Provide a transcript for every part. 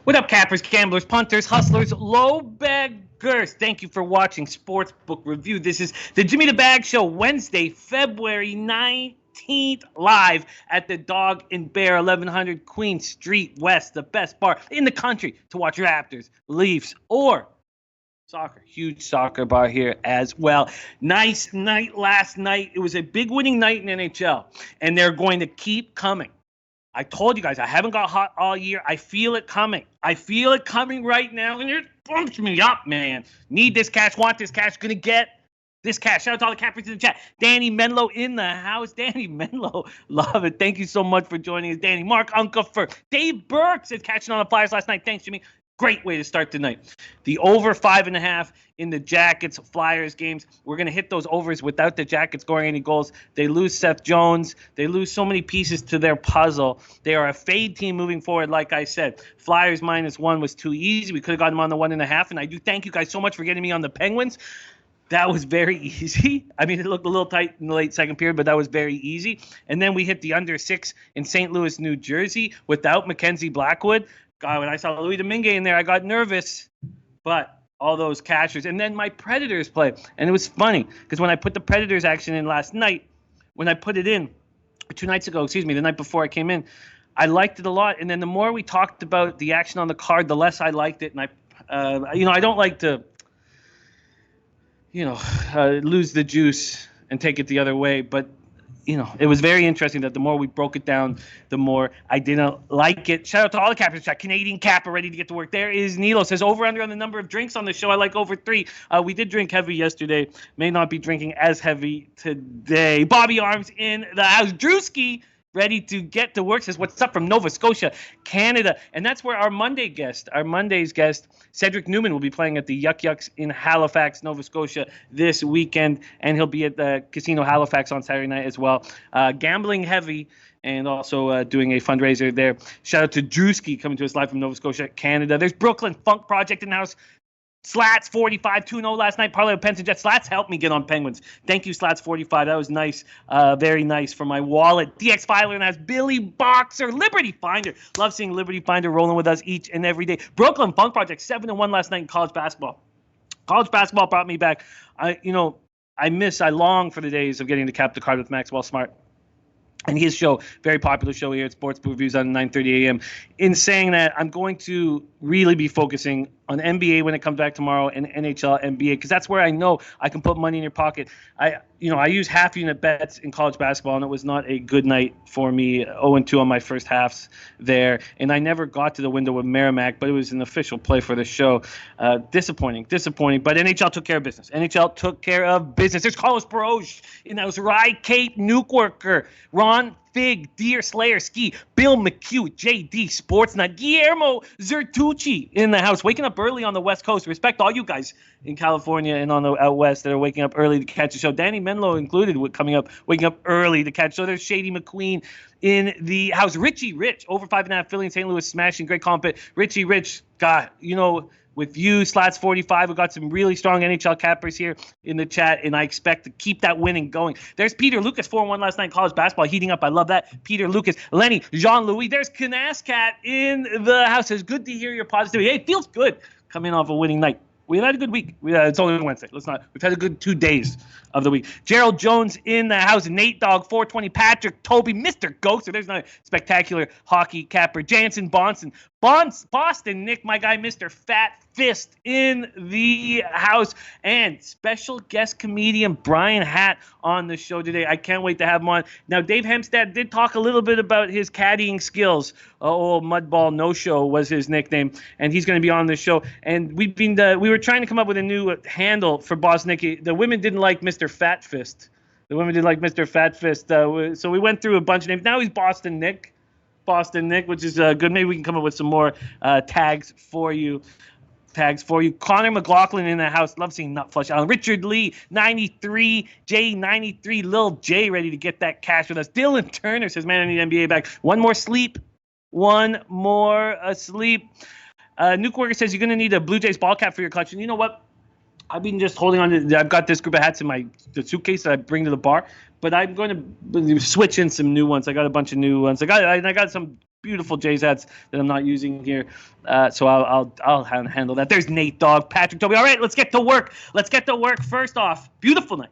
What up, cappers, gamblers, punters, hustlers, low beggars? Thank you for watching Sportsbook Review. This is the Jimmy the Bag Show, Wednesday, February 19th, live at the Dog and Bear, 1100 Queen Street West, the best bar in the country to watch Raptors, Leafs, or soccer. Huge soccer bar here as well. Nice night last night. It was a big winning night in NHL, and they're going to keep coming. I told you guys, I haven't got hot all year. I feel it coming. I feel it coming right now, and it bumps me up, man. Need this cash, want this cash, gonna get this cash. Shout out to all the cappers in the chat. Danny Menlo in the house. Danny Menlo, love it. Thank you so much for joining us, Danny. Mark Unkefer. Dave Burke says catching on the Flyers last night. Thanks, Jimmy. Great way to start the night. The over 5.5 in the Jackets Flyers games. We're going to hit those overs without the Jackets scoring any goals. They lose Seth Jones. They lose so many pieces to their puzzle. They are a fade team moving forward, like I said. Flyers -1 was too easy. We could have gotten them on the 1.5. And I do thank you guys so much for getting me on the Penguins. That was very easy. I mean, it looked a little tight in the late second period, but that was very easy. And then we hit the under 6 in St. Louis, New Jersey without Mackenzie Blackwood. God, when I saw Louis Domingue in there, I got nervous. But all those cashers. And then my Predators play. And it was funny because when I put the Predators action in last night, when I put it in 2 nights ago, the night before I came in, I liked it a lot. And then the more we talked about the action on the card, the less I liked it. And I don't like to, lose the juice and take it the other way. But it was very interesting that the more we broke it down, the more I didn't like it. Shout out to all the cappers chat. Canadian Capper ready to get to work. There is Nilo. Says over under on the number of drinks on the show. I like over 3. We did drink heavy yesterday. May not be drinking as heavy today. Bobby Arms in the house. Drewski ready to get to work. Says what's up from Nova Scotia, Canada. And that's where our Monday's guest, Cedric Newman, will be playing at the Yuck Yucks in Halifax, Nova Scotia this weekend. And he'll be at the Casino Halifax on Saturday night as well. Gambling heavy and also doing a fundraiser there. Shout out to Drewski coming to us live from Nova Scotia, Canada. There's Brooklyn Funk Project in the house. Slats 45 2-0 last night. Parlay with Pens and Jets. Slats helped me get on Penguins. Thank you, Slats 45. That was nice. Very nice for my wallet. DX Filer and has Billy Boxer. Liberty Finder. Love seeing Liberty Finder rolling with us each and every day. Brooklyn Funk Project 7-1 last night in college basketball. College basketball brought me back. I long for the days of getting to cap the card with Maxwell Smart. And his show, very popular show here at Sportsbook Reviews on 9:30 a.m. In saying that, I'm going to really be focusing on NBA when it comes back tomorrow and NHL NBA because that's where I know I can put money in your pocket. I use half unit bets in college basketball, and it was not a good night for me. 0-2 on my first halves there, and I never got to the window with Merrimack, but it was an official play for the show. Disappointing. But NHL took care of business. There's Carlos Baroge in that was Rye Cape Nuke Worker, Ron Fig, Deer Slayer Ski, Bill McHugh, JD Sportsnut, Guillermo Zertucci in the house, waking up early on the West Coast. Respect all you guys in California and on the out west that are waking up early to catch the show. Danny Menlo included, waking up early to catch. So there's Shady McQueen in the house. Richie Rich, over 5.5, Philly and St. Louis smashing, great compet. Richie Rich, God, with you, Slats 45, we got some really strong NHL cappers here in the chat, and I expect to keep that winning going. There's Peter Lucas, 4-1 last night in college basketball, heating up. I love that. Peter Lucas, Lenny, Jean-Louis. There's Canascat in the house. It's good to hear your positivity. Hey, it feels good coming off a winning night. We've had a good week. It's only Wednesday. We've had a good 2 days of the week. Gerald Jones in the house. Nate Dogg, 420. Patrick, Toby, Mr. Ghoster. There's another spectacular hockey capper. Jansen Bonson. Boston Nick, my guy, Mr. Fat Fist in the house. And special guest comedian Bryan Hatt on the show today. I can't wait to have him on. Now, Dave Hemstad did talk a little bit about his caddying skills. Mudball No-Show was his nickname. And he's going to be on the show. And we were trying to come up with a new handle for Boss Nicky. The women didn't like Mr. Fat Fist. So we went through a bunch of names. Now he's Boston Nick, which is good. Maybe we can come up with some more tags for you. Connor McLaughlin in the house. Love seeing Nut Flush Allen. Richard Lee, 93. J, 93. Lil J ready to get that cash with us. Dylan Turner says, man, I need NBA back. One more asleep. Nuke Worker says, you're going to need a Blue Jays ball cap for your collection. You know what? I've been just holding on to. I've got this group of hats in the suitcase that I bring to the bar, but I'm going to switch in some new ones. I got a bunch of new ones. I got some beautiful Jays hats that I'm not using here. So I'll handle that. There's Nate Dogg, Patrick Toby. All right, let's get to work. First off, beautiful night.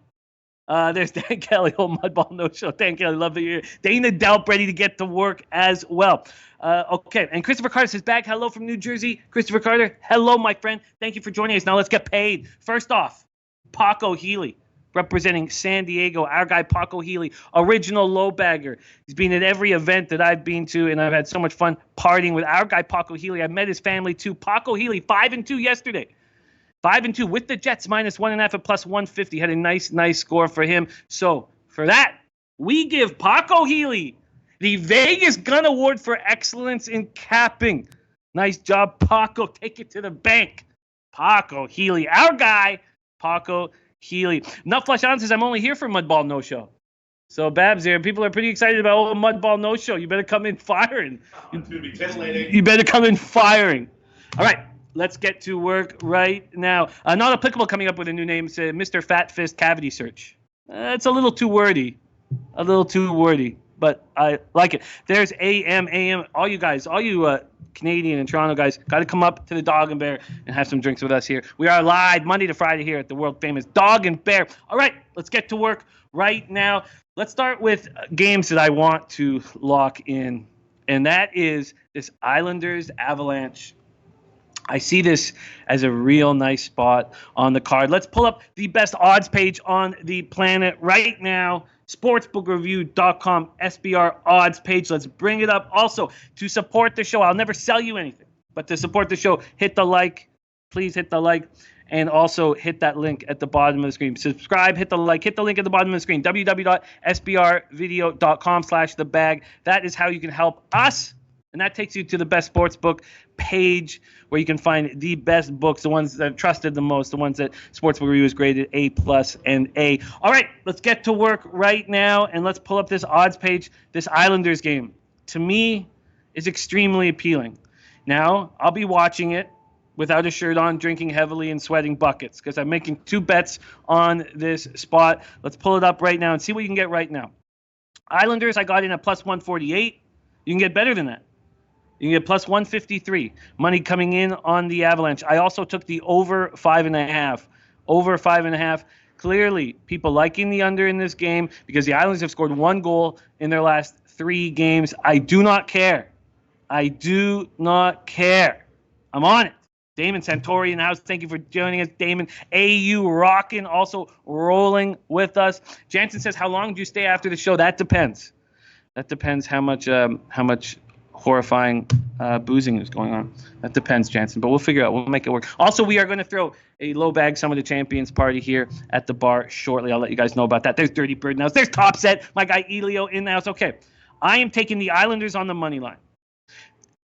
There's Dan Kelly, old Mudball No Show. Dan Kelly, love that you're here. Dana Delp, ready to get to work as well. Okay, and Christopher Carter says back, hello from New Jersey. Christopher Carter, hello, my friend. Thank you for joining us. Now let's get paid. First off, Paco Healy, representing San Diego, our guy Paco Healy, original low bagger. He's been at every event that I've been to, and I've had so much fun partying with our guy Paco Healy. I met his family too. Paco Healy, 5-2 yesterday. 5-2 with the Jets, -1.5 at +150. Had a nice score for him. So for that, we give Paco Healy the Vegas Gun Award for excellence in capping. Nice job, Paco. Take it to the bank. Paco Healy, our guy, Paco Healy. Nutflush On says, I'm only here for Mudball No Show. So, Babs here, people are pretty excited about old Mudball No Show. You better come in firing. It's going to be titillating. You better come in firing. All right, let's get to work right now. Not applicable coming up with a new name. It's Mr. Fat Fist Cavity Search. It's a little too wordy. But I like it. There's AM. All you guys, all you Canadian and Toronto guys, got to come up to the Dog and Bear and have some drinks with us here. We are live Monday to Friday here at the world famous Dog and Bear. All right, let's get to work right now. Let's start with games that I want to lock in, and that is this Islanders Avalanche. I see this as a real nice spot on the card. Let's pull up the best odds page on the planet right now. Sportsbookreview.com SBR odds page. Let's bring it up. Also, to support the show, I'll never sell you anything, but to support the show, hit the like. Please hit the like. And also hit that link at the bottom of the screen. Subscribe, hit the like, hit the link at the bottom of the screen. www.sbrvideo.com/thebag. That is how you can help us. And that takes you to the best sportsbook page where you can find the best books, the ones that are trusted the most, the ones that Sportsbook Review is graded A+ and A. All right, let's get to work right now, and let's pull up this odds page. This Islanders game, to me, is extremely appealing. Now, I'll be watching it without a shirt on, drinking heavily and sweating buckets because I'm making 2 bets on this spot. Let's pull it up right now and see what you can get right now. Islanders, I got in at +148. You can get better than that. You can get +153. Money coming in on the Avalanche. I also took the over 5.5. Over 5.5. Clearly, people liking the under in this game because the Islanders have scored 1 goal in their last 3 games. I do not care. I'm on it. Damon Santori in the house. Thank you for joining us, Damon. AU rocking, also rolling with us. Jansen says, how long do you stay after the show? That depends. That depends how much horrifying boozing is going on. That depends, Jansen. But we'll figure it out. We'll make it work. Also, we are going to throw a low bag Some of the Champions party here at the bar shortly. I'll let you guys know about that. There's Dirty Bird in the house. There's Top Set. My guy Elio in the house. Okay. I am taking the Islanders on the money line.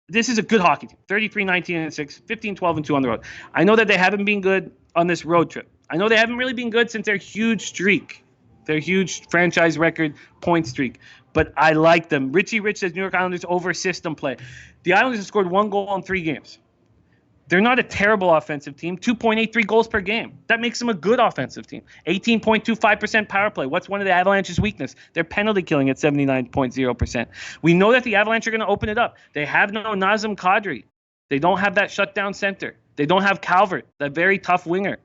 This is a good hockey team. 33-19-6, 15-12-2 on the road. I know that they haven't been good on this road trip. I know they haven't really been good since their huge streak, their huge franchise record point streak. But I like them. Richie Rich says New York Islanders over system play. The Islanders have scored 1 goal in 3 games. They're not a terrible offensive team. 2.83 goals per game. That makes them a good offensive team. 18.25% power play. What's one of the Avalanche's weakness? They're penalty killing at 79.0%. We know that the Avalanche are going to open it up. They have no Nazem Kadri. They don't have that shutdown center. They don't have Calvert, that very tough winger.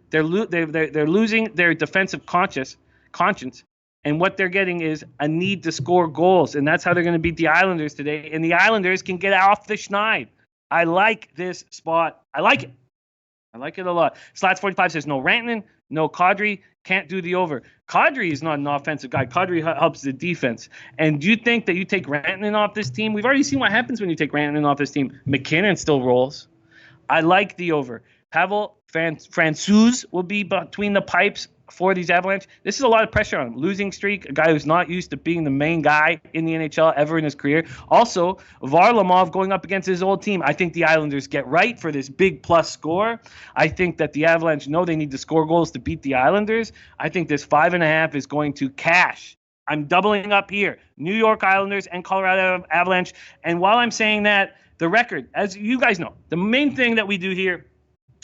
They're losing their defensive conscience, and what they're getting is a need to score goals, and that's how they're going to beat the Islanders today. And the Islanders can get off the schneid. I like this spot. I like it. I like it a lot. Slats45 says no Rantanen, no Kadri, can't do the over. Kadri is not an offensive guy. Kadri helps the defense. And do you think that you take Rantanen off this team? We've already seen what happens when you take Rantanen off this team. McKinnon still rolls. I like the over. Pavel Francouz will be between the pipes for these Avalanche. This is a lot of pressure on him. Losing streak, a guy who's not used to being the main guy in the NHL ever in his career. Also, Varlamov going up against his old team. I think the Islanders get right for this big plus score. I think that the Avalanche know they need to score goals to beat the Islanders. I think this 5.5 is going to cash. I'm doubling up here. New York Islanders and Colorado Avalanche. And while I'm saying that, the record, as you guys know, the main thing that we do here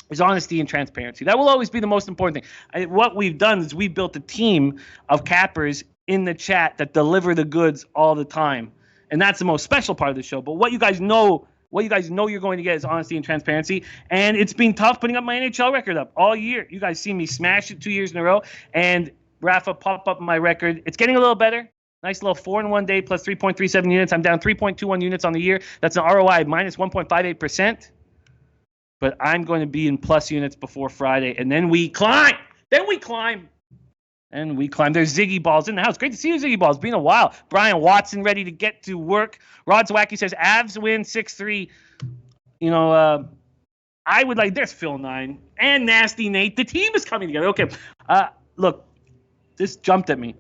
is honesty and transparency. That will always be the most important thing. What we've done is we've built a team of cappers in the chat that deliver the goods all the time. And that's the most special part of the show. But what you guys know you're going to get is honesty and transparency. And it's been tough putting up my NHL record up all year. You guys see me smash it 2 years in a row. And Rafa pop up my record. It's getting a little better. Nice little 4-in-1 day plus 3.37 units. I'm down 3.21 units on the year. That's an ROI of minus 1.58%. But I'm going to be in plus units before Friday. And then we climb. There's Ziggy Balls in the house. Great to see you, Ziggy Balls. Been a while. Brian Watson ready to get to work. Rod Zwacky says, Avs win 6-3. I would like, there's Phil 9 and Nasty Nate. The team is coming together. Okay. Look, this jumped at me.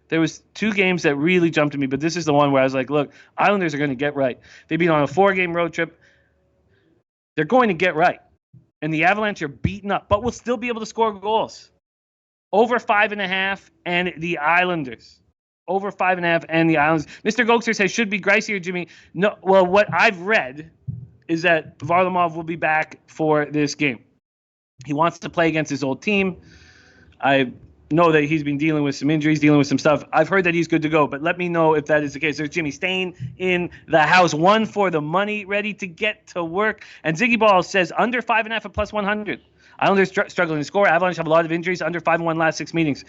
There was 2 games that really jumped at me, but this is the one where I was like, look, Islanders are going to get right. They've been on a 4-game road trip. They're going to get right. And the Avalanche are beaten up, but will still be able to score goals. Over 5.5 and the Islanders. Over 5.5 and the Islanders. Mr. Gokster says, should be Greiss or Jimmy. No, well, what I've read is that Varlamov will be back for this game. He wants to play against his old team. I know that he's been dealing with some injuries, dealing with some stuff. I've heard that he's good to go, but let me know if that is the case. There's Jimmy staying in the house. 1 for the money, ready to get to work. And Ziggy Ball says, under 5.5 at plus 100. Islanders struggling to score. Avalanche have a lot of injuries. Under 5-1 last 6 meetings.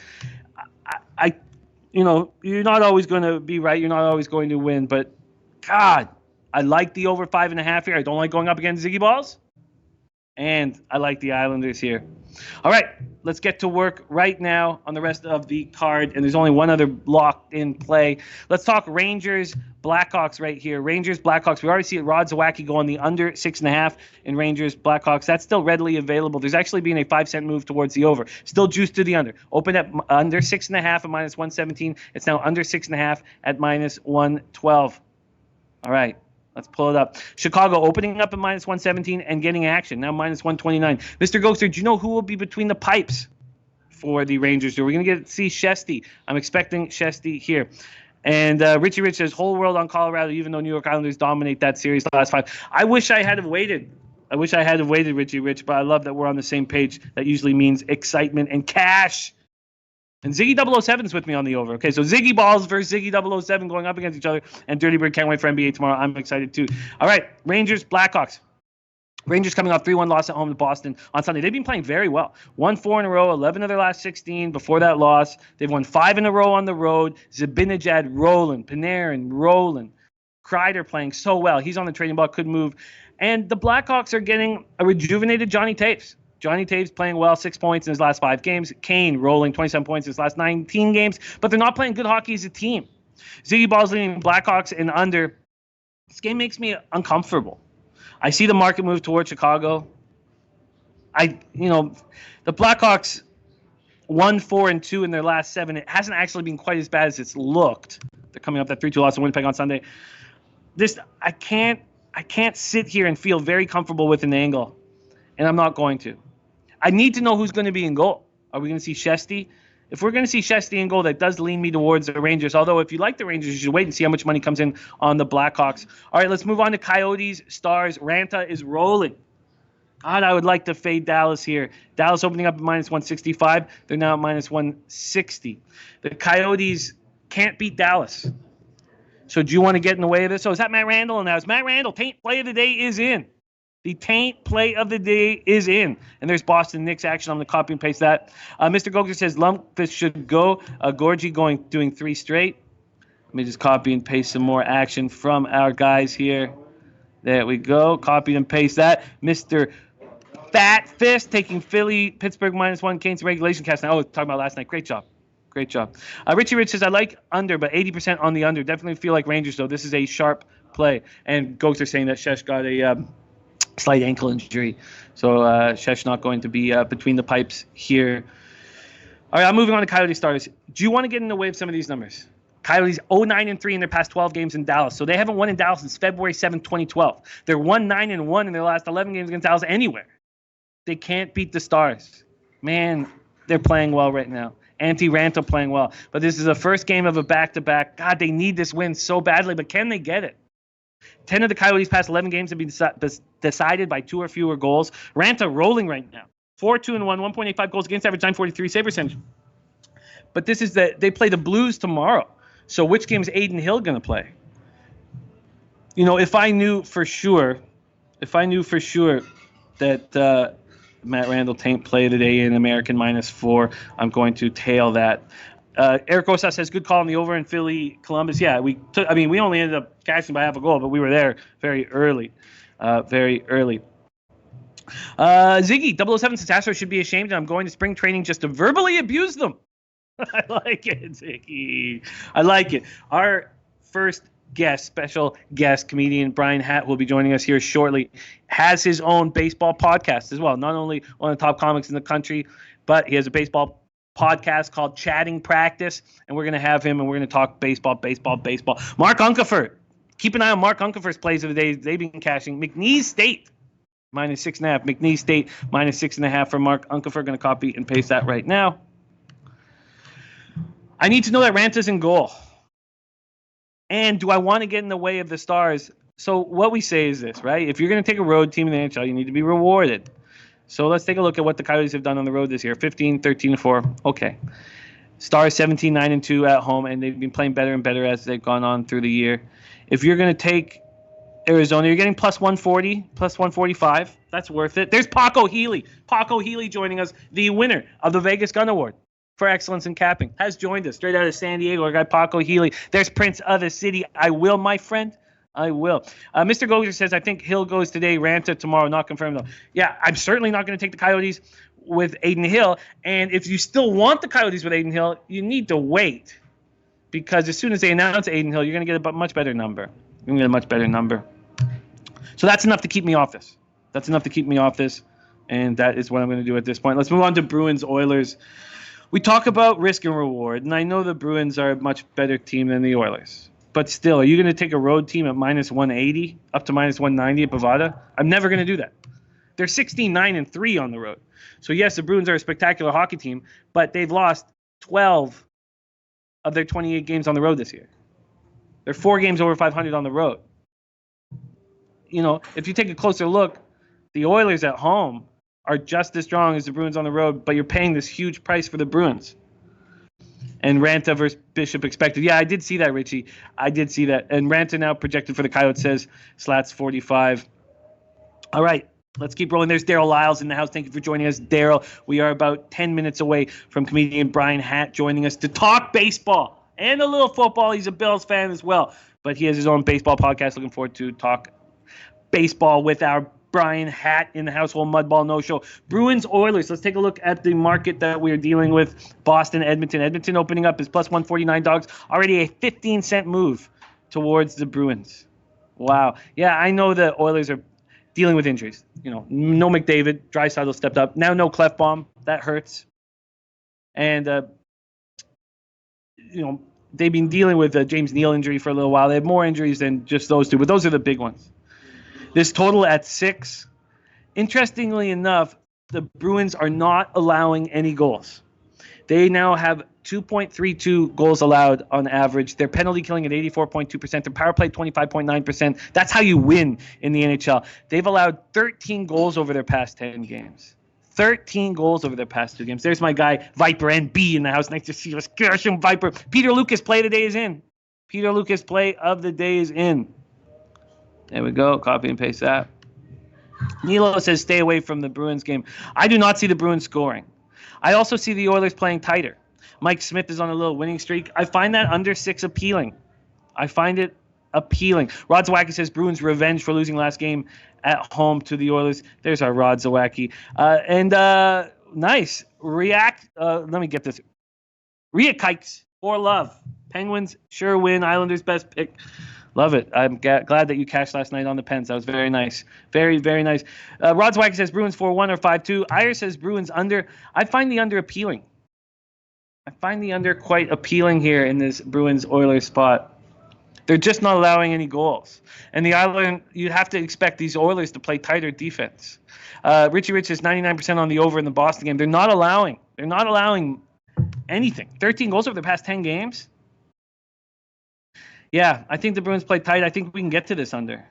You're not always going to be right. You're not always going to win. But, God, I like the over 5.5 here. I don't like going up against Ziggy Balls. And I like the Islanders here. All right, let's get to work right now on the rest of the card. And there's only one other locked in play. Let's talk Rangers, Blackhawks right here. Rangers, Blackhawks. We already see Rod Zwacky go on the under 6.5 in Rangers, Blackhawks. That's still readily available. There's actually been a 5-cent move towards the over. Still juiced to the under. Open at under 6.5 at minus 117. It's now under 6.5 at minus 112. All right. Let's pull it up. Chicago opening up at minus 117 and getting action. Now minus 129. Mr. Gokster, do you know who will be between the pipes for the Rangers? Are we going to see Shesty? I'm expecting Shesty here. And Richie Rich says, whole world on Colorado, even though New York Islanders dominate that series the last 5. I wish I had waited. Richie Rich, but I love that we're on the same page. That usually means excitement and cash. And Ziggy 007 is with me on the over. Okay, so Ziggy Balls versus Ziggy 007 going up against each other. And Dirty Bird can't wait for NBA tomorrow. I'm excited too. All right, Rangers, Blackhawks. Rangers coming off 3-1 loss at home to Boston on Sunday. They've been playing very well. 1-4 in a row, 11 of their last 16 before that loss. They've won 5 in a row on the road. Zibanejad rolling. Panarin rolling. Kreider playing so well. He's on the trading block, could move. And the Blackhawks are getting a rejuvenated Johnny Taves. Johnny Taves playing well, 6 points in his last 5 games. Kane rolling 27 points in his last 19 games. But they're not playing good hockey as a team. Ziggy Balls leading Blackhawks and under. This game makes me uncomfortable. I see the market move towards Chicago. The Blackhawks 1-4-2 in their last 7. It hasn't actually been quite as bad as it's looked. They're coming up that 3-2 loss to Winnipeg on Sunday. I can't sit here and feel very comfortable with an angle, and I'm not going to. I need to know who's going to be in goal. Are we going to see Shesty? If we're going to see Shesty in goal, that does lean me towards the Rangers. Although, if you like the Rangers, you should wait and see how much money comes in on the Blackhawks. All right, let's move on to Coyotes, Stars. Ranta is rolling. God, I would like to fade Dallas here. Dallas opening up at minus 165. They're now at minus 160. The Coyotes can't beat Dallas. So do you want to get in the way of this? So is that Matt Randall? And now it's Matt Randall. Taint play of the day is in. The taint play of the day is in. And there's Boston Knicks action. I'm going to copy and paste that. Mr. Gokster says Lumpus should go. Gorgie doing 3 straight. Let me just copy and paste some more action from our guys here. There we go. Copy and paste that. Mr. Fat Fist taking Philly, Pittsburgh minus 1, Canes regulation cast. Oh, talking about last night. Great job. Richie Rich says, I like under, but 80% on the under. Definitely feel like Rangers, though. This is a sharp play. And Gokster saying that Shesh got a slight ankle injury. So Shesh not going to be between the pipes here. All right, I'm moving on to Coyote starters. Do you want to get in the way of some of these numbers? Coyotes 0-9-3 in their past 12 games in Dallas. So they haven't won in Dallas since February 7th, 2012. They're 1-9-1 in their last 11 games against Dallas anywhere. They can't beat the Stars. Man, they're playing well right now. Ranta playing well. But this is the first game of a back-to-back. God, they need this win so badly, but can they get it? 10 of the Coyotes' past 11 games have been decided by 2 or fewer goals. Ranta rolling right now. 4-2-1, 1.85 goals against average, 943 save percentage. But they play the Blues tomorrow. So which game is Aiden Hill going to play? If I knew for sure that Matt Randall taint play today in American -4, I'm going to tail that. Eric Osa says, good call on the over in Philly, Columbus. Yeah, we only ended up cashing by half a goal, but we were there very early. Ziggy, 007 says, Astros should be ashamed, and I'm going to spring training just to verbally abuse them. I like it, Ziggy. I like it. Our first special guest, comedian Bryan Hatt, will be joining us here shortly, has his own baseball podcast as well. Not only one of the top comics in the country, but he has a baseball podcast called Chatting Practice, and we're going to have him, and we're going to talk baseball. Mark Unkefer. Keep an eye on Mark Unkefer's plays of the day. They've been cashing. McNeese State, -6.5. McNeese State, -6.5 for Mark Unkefer. Going to copy and paste that right now. I need to know that Ranta's in goal. And do I want to get in the way of the Stars? So what we say is this, right? If you're going to take a road team in the NHL, you need to be rewarded. So let's take a look at what the Coyotes have done on the road this year. 15, 13-4. Okay. Stars 17, 9-2 at home, and they've been playing better and better as they've gone on through the year. If you're going to take Arizona, you're getting plus 140, plus 145. That's worth it. There's Paco Healy. Paco Healy joining us, the winner of the Vegas Gun Award for excellence in capping, has joined us straight out of San Diego. Our guy Paco Healy. There's Prince of the City. I will, my friend. I will. Mr. Goger says, I think Hill goes today, Ranta tomorrow. Not confirmed, though. Yeah, I'm certainly not going to take the Coyotes with Adin Hill. And if you still want the Coyotes with Adin Hill, you need to wait. Because as soon as they announce Adin Hill, you're going to get a much better number. You're going to get a much better number. So that's enough to keep me off this. And that is what I'm going to do at this point. Let's move on to Bruins Oilers. We talk about risk and reward, and I know the Bruins are a much better team than the Oilers. But still, are you going to take a road team at -180 up to -190 at Bovada? I'm never going to do that. They're 16-9-3 on the road. So, yes, the Bruins are a spectacular hockey team, but they've lost 12 of their 28 games on the road this year. They're 4 games over 500 on the road. If you take a closer look, the Oilers at home are just as strong as the Bruins on the road, but you're paying this huge price for the Bruins. And Ranta versus Bishop expected. Yeah, I did see that, Richie. I did see that. And Ranta now projected for the Coyotes says Slats 45. All right, let's keep rolling. There's Daryl Lyles in the house. Thank you for joining us, Daryl. We are about 10 minutes away from comedian Bryan Hatt joining us to talk baseball and a little football. He's a Bills fan as well, but he has his own baseball podcast. Looking forward to talk baseball with our Bryan Hatt in the Household Mudball No-Show. Bruins Oilers. Let's take a look at the market that we're dealing with. Boston, Edmonton. Edmonton opening up is plus 149 dogs. Already a 15-cent move towards the Bruins. Wow. Yeah, I know the Oilers are dealing with injuries. No McDavid. Draisaitl stepped up. Now no Clefbaum. That hurts. And, they've been dealing with a James Neal injury for a little while. They have more injuries than just those two, but those are the big ones. This total at 6. Interestingly enough, the Bruins are not allowing any goals. They now have 2.32 goals allowed on average. Their penalty killing at 84.2%. Their power play 25.9%. That's how you win in the NHL. They've allowed 13 goals over their past 10 games. 13 goals over their past 2 games. There's my guy, Viper NB in the house. Nice to see us. Gosh, Viper. Peter Lucas play of the day is in. Peter Lucas play of the day is in. There we go. Copy and paste that. Nilo says stay away from the Bruins game. I do not see the Bruins scoring. I also see the Oilers playing tighter. Mike Smith is on a little winning streak. I find that under 6 appealing. I find it appealing. Rod Zawacki says Bruins revenge for losing last game at home to the Oilers. There's our Rod Zawacki. Nice. Let me get this. Riakikes for love. Penguins sure win. Islanders best pick. Love it. I'm glad that you cashed last night on the Pens. That was very nice. Very, very nice. Rod Zwag says Bruins 4-1 or 5-2. Iyer says Bruins under. I find the under appealing. I find the under quite appealing here in this Bruins-Oilers spot. They're just not allowing any goals. And the Island, you have to expect these Oilers to play tighter defense. Richie Rich is 99% on the over in the Boston game. They're not allowing anything. 13 goals over the past 10 games. Yeah, I think the Bruins play tight. I think we can get to this under.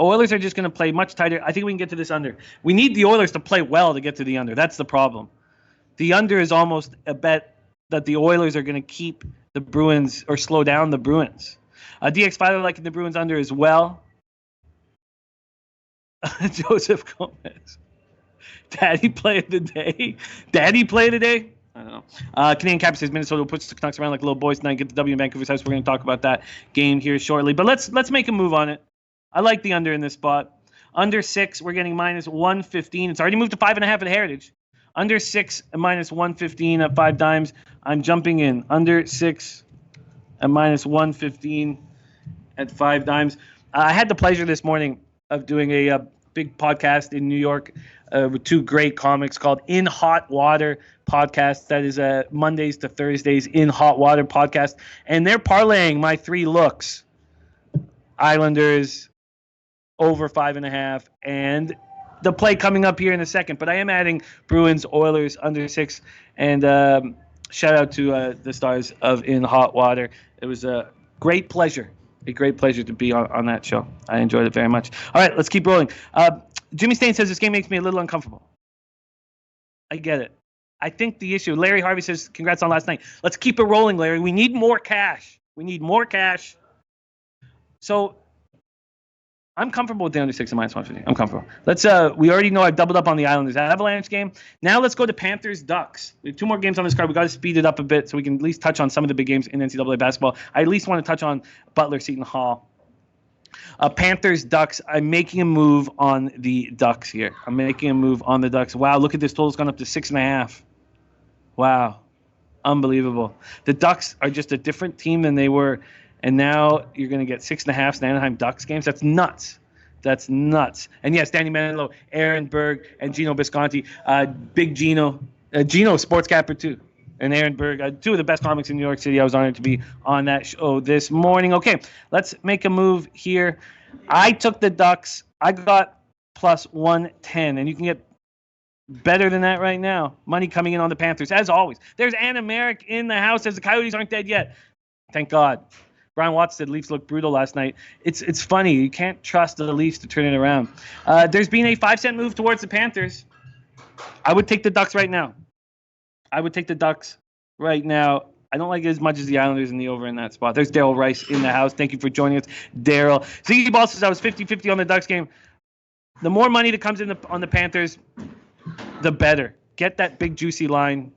Oilers are just going to play much tighter. I think we can get to this under. We need the Oilers to play well to get to the under. That's the problem. The under is almost a bet that the Oilers are going to keep the Bruins or slow down the Bruins. DX Filer liking the Bruins under as well. Joseph Gomez. Daddy play of the day. Daddy play of the day. I don't know. Canadian Cap says Minnesota will push the Canucks around like little boys tonight. Get the W in Vancouver's house. We're going to talk about that game here shortly. But let's make a move on it. I like the under in this spot. Under 6, we're getting minus 115. It's already moved to 5.5 at Heritage. Under 6 and minus 115 at 5 dimes. I'm jumping in. Under 6 and minus 115 at 5 dimes. I had the pleasure this morning of doing a big podcast in New York with 2 great comics called In Hot Water podcast. That is Mondays to Thursdays In Hot Water podcast. And they're parlaying my 3 looks. Islanders over 5.5 and the play coming up here in a second. But I am adding Bruins, Oilers under 6. And shout out to the stars of In Hot Water. It was a great pleasure. A great pleasure to be on that show. I enjoyed it very much. All right, let's keep rolling. Jimmy Stain says this game makes me a little uncomfortable. I get it. I think the issue, Larry Harvey says, congrats on last night. Let's keep it rolling, Larry. We need more cash. We need more cash. So I'm comfortable with the under 6 and minus 150. I'm comfortable. We already know I've doubled up on the Islanders Avalanche game. Now let's go to Panthers Ducks. We have 2 more games on this card. We got to speed it up a bit so we can at least touch on some of the big games in NCAA basketball. I at least want to touch on Butler Seton Hall. Panthers Ducks. I'm making a move on the Ducks here. I'm making a move on the Ducks. Wow, look at this total's gone up to 6.5. Wow, unbelievable. The Ducks are just a different team than they were. And now you're going to get 6.5 Anaheim Ducks games. That's nuts. That's nuts. And yes, Danny Manilow, Aaron Berg, and Gino Bisconti. Big Gino. Gino, sports capper too. And Aaron Berg, 2 of the best comics in New York City. I was honored to be on that show this morning. Okay, let's make a move here. I took the Ducks. I got plus 110. And you can get better than that right now. Money coming in on the Panthers, as always. There's Anna Merrick in the house as the Coyotes aren't dead yet. Thank God. Brian Watts said Leafs looked brutal last night. It's funny. You can't trust the Leafs to turn it around. There's been a 5-cent move towards the Panthers. I would take the Ducks right now. I don't like it as much as the Islanders in the over in that spot. There's Daryl Rice in the house. Thank you for joining us, Daryl. Ziggy Ball says I was 50-50 on the Ducks game. The more money that comes in on the Panthers, the better. Get that big juicy line.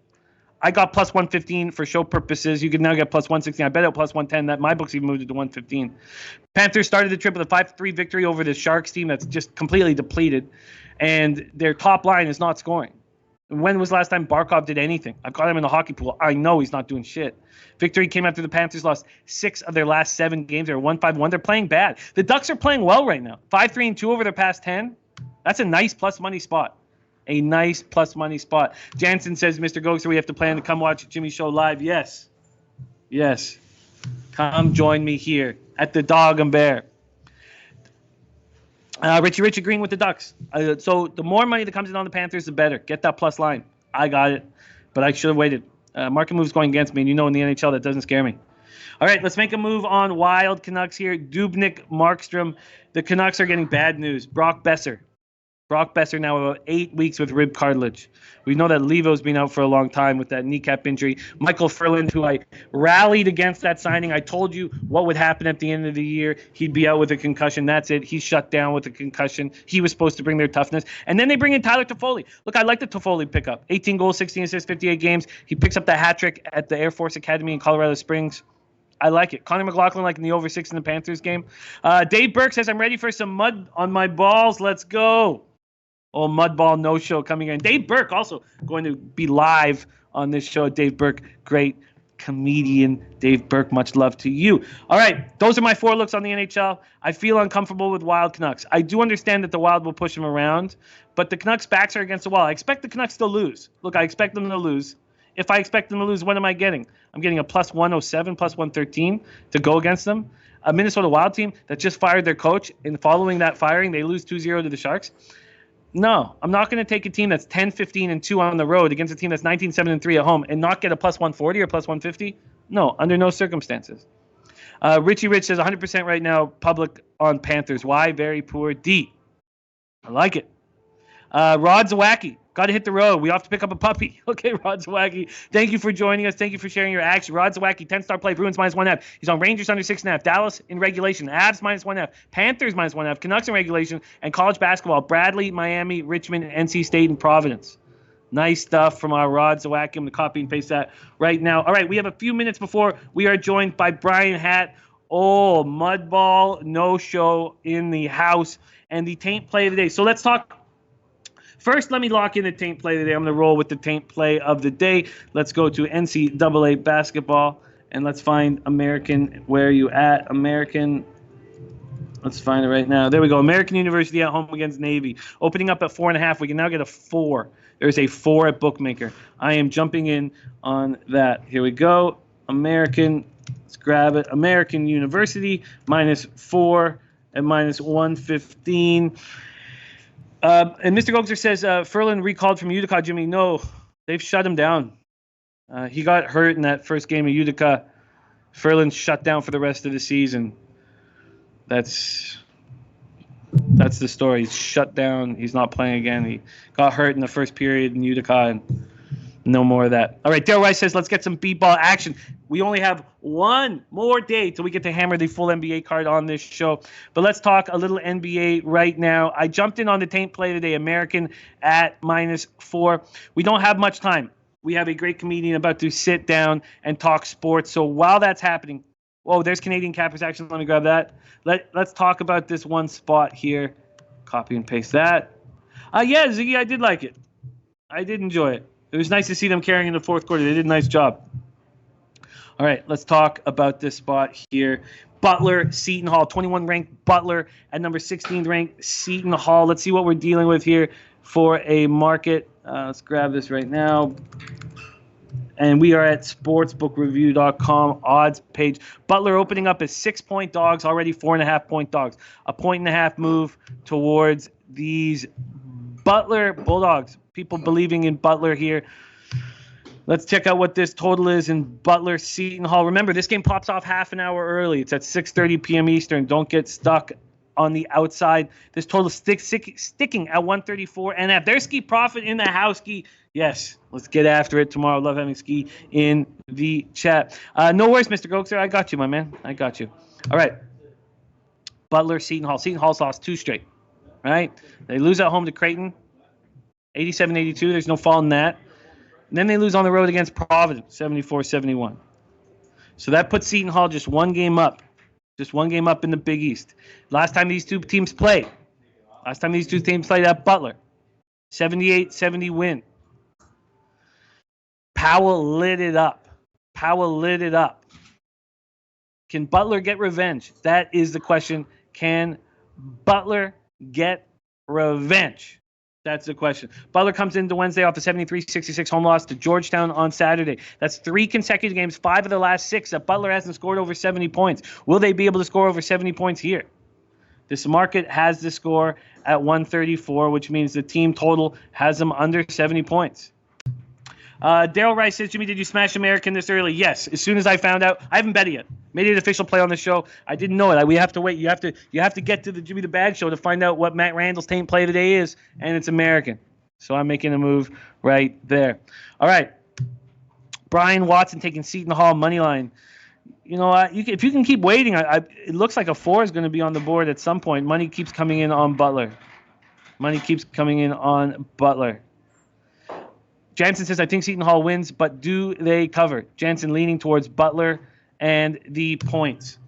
I got plus 115 for show purposes. You can now get plus 116. I bet out plus 110. That my books even moved it to 115. Panthers started the trip with a 5-3 victory over the Sharks team that's just completely depleted, and their top line is not scoring. When was the last time Barkov did anything? I've got him in the hockey pool. I know he's not doing shit. Victory came after the Panthers lost 6 of their last 7 games. They're 1-5-1. They're playing bad. The Ducks are playing well right now. 5-3-2 over their past 10. That's a nice plus money spot. A nice plus money spot. Jansen says, Mr. Gokster, we have to plan to come watch Jimmy's show live. Yes. Yes. Come join me here at the Dog and Bear. Richie Rich agreeing with the Ducks. So the more money that comes in on the Panthers, the better. Get that plus line. I got it, but I should have waited. Market moves going against me, and you know in the NHL that doesn't scare me. All right, let's make a move on Wild Canucks here. Dubnyk, Markstrom. The Canucks are getting bad news. Brock Besser now about 8 weeks with rib cartilage. We know that Levo's been out for a long time with that kneecap injury. Michael Furland, who I rallied against that signing. I told you what would happen at the end of the year. He'd be out with a concussion. That's it. He's shut down with a concussion. He was supposed to bring their toughness. And then they bring in Tyler Toffoli. Look, I like the Toffoli pickup. 18 goals, 16 assists, 58 games. He picks up the hat trick at the Air Force Academy in Colorado Springs. I like it. Connor McLaughlin liking the over 6 in the Panthers game. Dave Burke says, I'm ready for some mud on my balls. Let's go. Oh, Mudball no-show coming in. Dave Burke also going to be live on this show. Dave Burke, great comedian. Dave Burke, much love to you. All right, those are my 4 looks on the NHL. I feel uncomfortable with Wild Canucks. I do understand that the Wild will push them around, but the Canucks' backs are against the wall. I expect the Canucks to lose. Look, I expect them to lose. If I expect them to lose, what am I getting? I'm getting a plus 107, plus 113 to go against them. A Minnesota Wild team that just fired their coach, and following that firing, they lose 2-0 to the Sharks. No, I'm not going to take a team that's 10-15-2 on the road against a team that's 19-7-3 at home and not get a plus 140 or plus 150. No, under no circumstances. Richie Rich says 100% right now, public on Panthers. Why? Very poor D. I like it. Rod Zawacki, got to hit the road. We have to pick up a puppy. Okay, Rod Zawacki, thank you for joining us. Thank you for sharing your action. Rod Zawacki, 10-star play, Bruins -1.5. He's on Rangers under 6.5. Dallas in regulation. Avs -1.5. Panthers -1.5. Canucks in regulation. And college basketball, Bradley, Miami, Richmond, NC State, and Providence. Nice stuff from our Rod Zawacki. I'm going to copy and paste that right now. All right, we have a few minutes before we are joined by Bryan Hatt. Oh, Mudball no-show in the house and the taint play of the day. So let's talk. First, let me lock in the taint play of the day. I'm going to roll with the taint play of the day. Let's go to NCAA basketball, and let's find American. Where are you at, American? Let's find it right now. There we go. American University at home against Navy. Opening up at 4.5. We can now get a 4. There's a 4 at Bookmaker. I am jumping in on that. Here we go. American. Let's grab it. American University -4 at -115. And Mr. Gokser says Ferland recalled from Utica. Jimmy, no, they've shut him down. He got hurt in that first game of Utica. Ferland shut down for the rest of the season. That's the story. He's shut down. He's not playing again. He got hurt in the first period in Utica, and no more of that. All right, Dale Rice says, let's get some b-ball action. We only have one more day till we get to hammer the full NBA card on this show. But let's talk a little NBA right now. I jumped in on the taint play today, American at -4. We don't have much time. We have a great comedian about to sit down and talk sports. So while that's happening, whoa, there's Canadian Cappers action. Let me grab that. Let's talk about this one spot here. Copy and paste that. Yeah, Ziggy, I did like it. I did enjoy it. It was nice to see them carrying in the fourth quarter. They did a nice job. All right, let's talk about this spot here. Butler, Seton Hall, 21 ranked Butler at number 16 ranked Seton Hall. Let's see what we're dealing with here for a market. Let's grab this right now. And we are at sportsbookreview.com odds page. Butler opening up as 6-point dogs, already 4.5-point dogs. A 1.5 move towards these Butler Bulldogs. People believing in Butler here. Let's check out what this total is in Butler Seton Hall. Remember, this game pops off half an hour early. It's at 6:30 p.m. Eastern. Don't get stuck on the outside. This total sticking at 134. And if there's Ski Profit in the house, Ski, yes, let's get after it tomorrow. Love having Ski in the chat. No worries, Mr. Gokser. I got you, my man. I got you. All right. Butler, Seton Hall. Seton Hall's lost 2 straight. Right? They lose at home to Creighton. 87-82. There's no fault in that. And then they lose on the road against Providence, 74-71. So that puts Seton Hall just one game up. Just one game up in the Big East. Last time these two teams played at Butler, 78-70 win. Powell lit it up. Can Butler get revenge? That is the question. Can Butler get revenge? That's the question. Butler comes into Wednesday off a 73-66 home loss to Georgetown on Saturday. That's 3 consecutive games, 5 of the last 6 that Butler hasn't scored over 70 points. Will they be able to score over 70 points here? This market has the score at 134, which means the team total has them under 70 points. Daryl Rice says, Jimmy, did you smash American this early? Yes. As soon as I found out, I haven't bet it yet. Made it an official play on the show. I didn't know it. We have to wait. You have to get to the Jimmy the Bad show to find out what Matt Randall's taint play today is, and it's American. So I'm making a move right there. All right. Brian Watson taking Seton Hall money line. You know, if you can keep waiting, it looks like a 4 is going to be on the board at some point. Money keeps coming in on Butler. Jansen says, I think Seton Hall wins, but do they cover? Jansen leaning towards Butler and the points.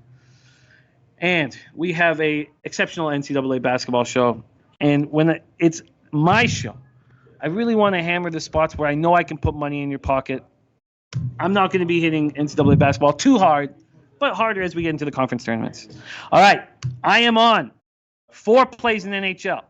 And we have a exceptional NCAA basketball show. And when it's my show, I really want to hammer the spots where I know I can put money in your pocket. I'm not going to be hitting NCAA basketball too hard, but harder as we get into the conference tournaments. All right, I am on 4 plays in NHL.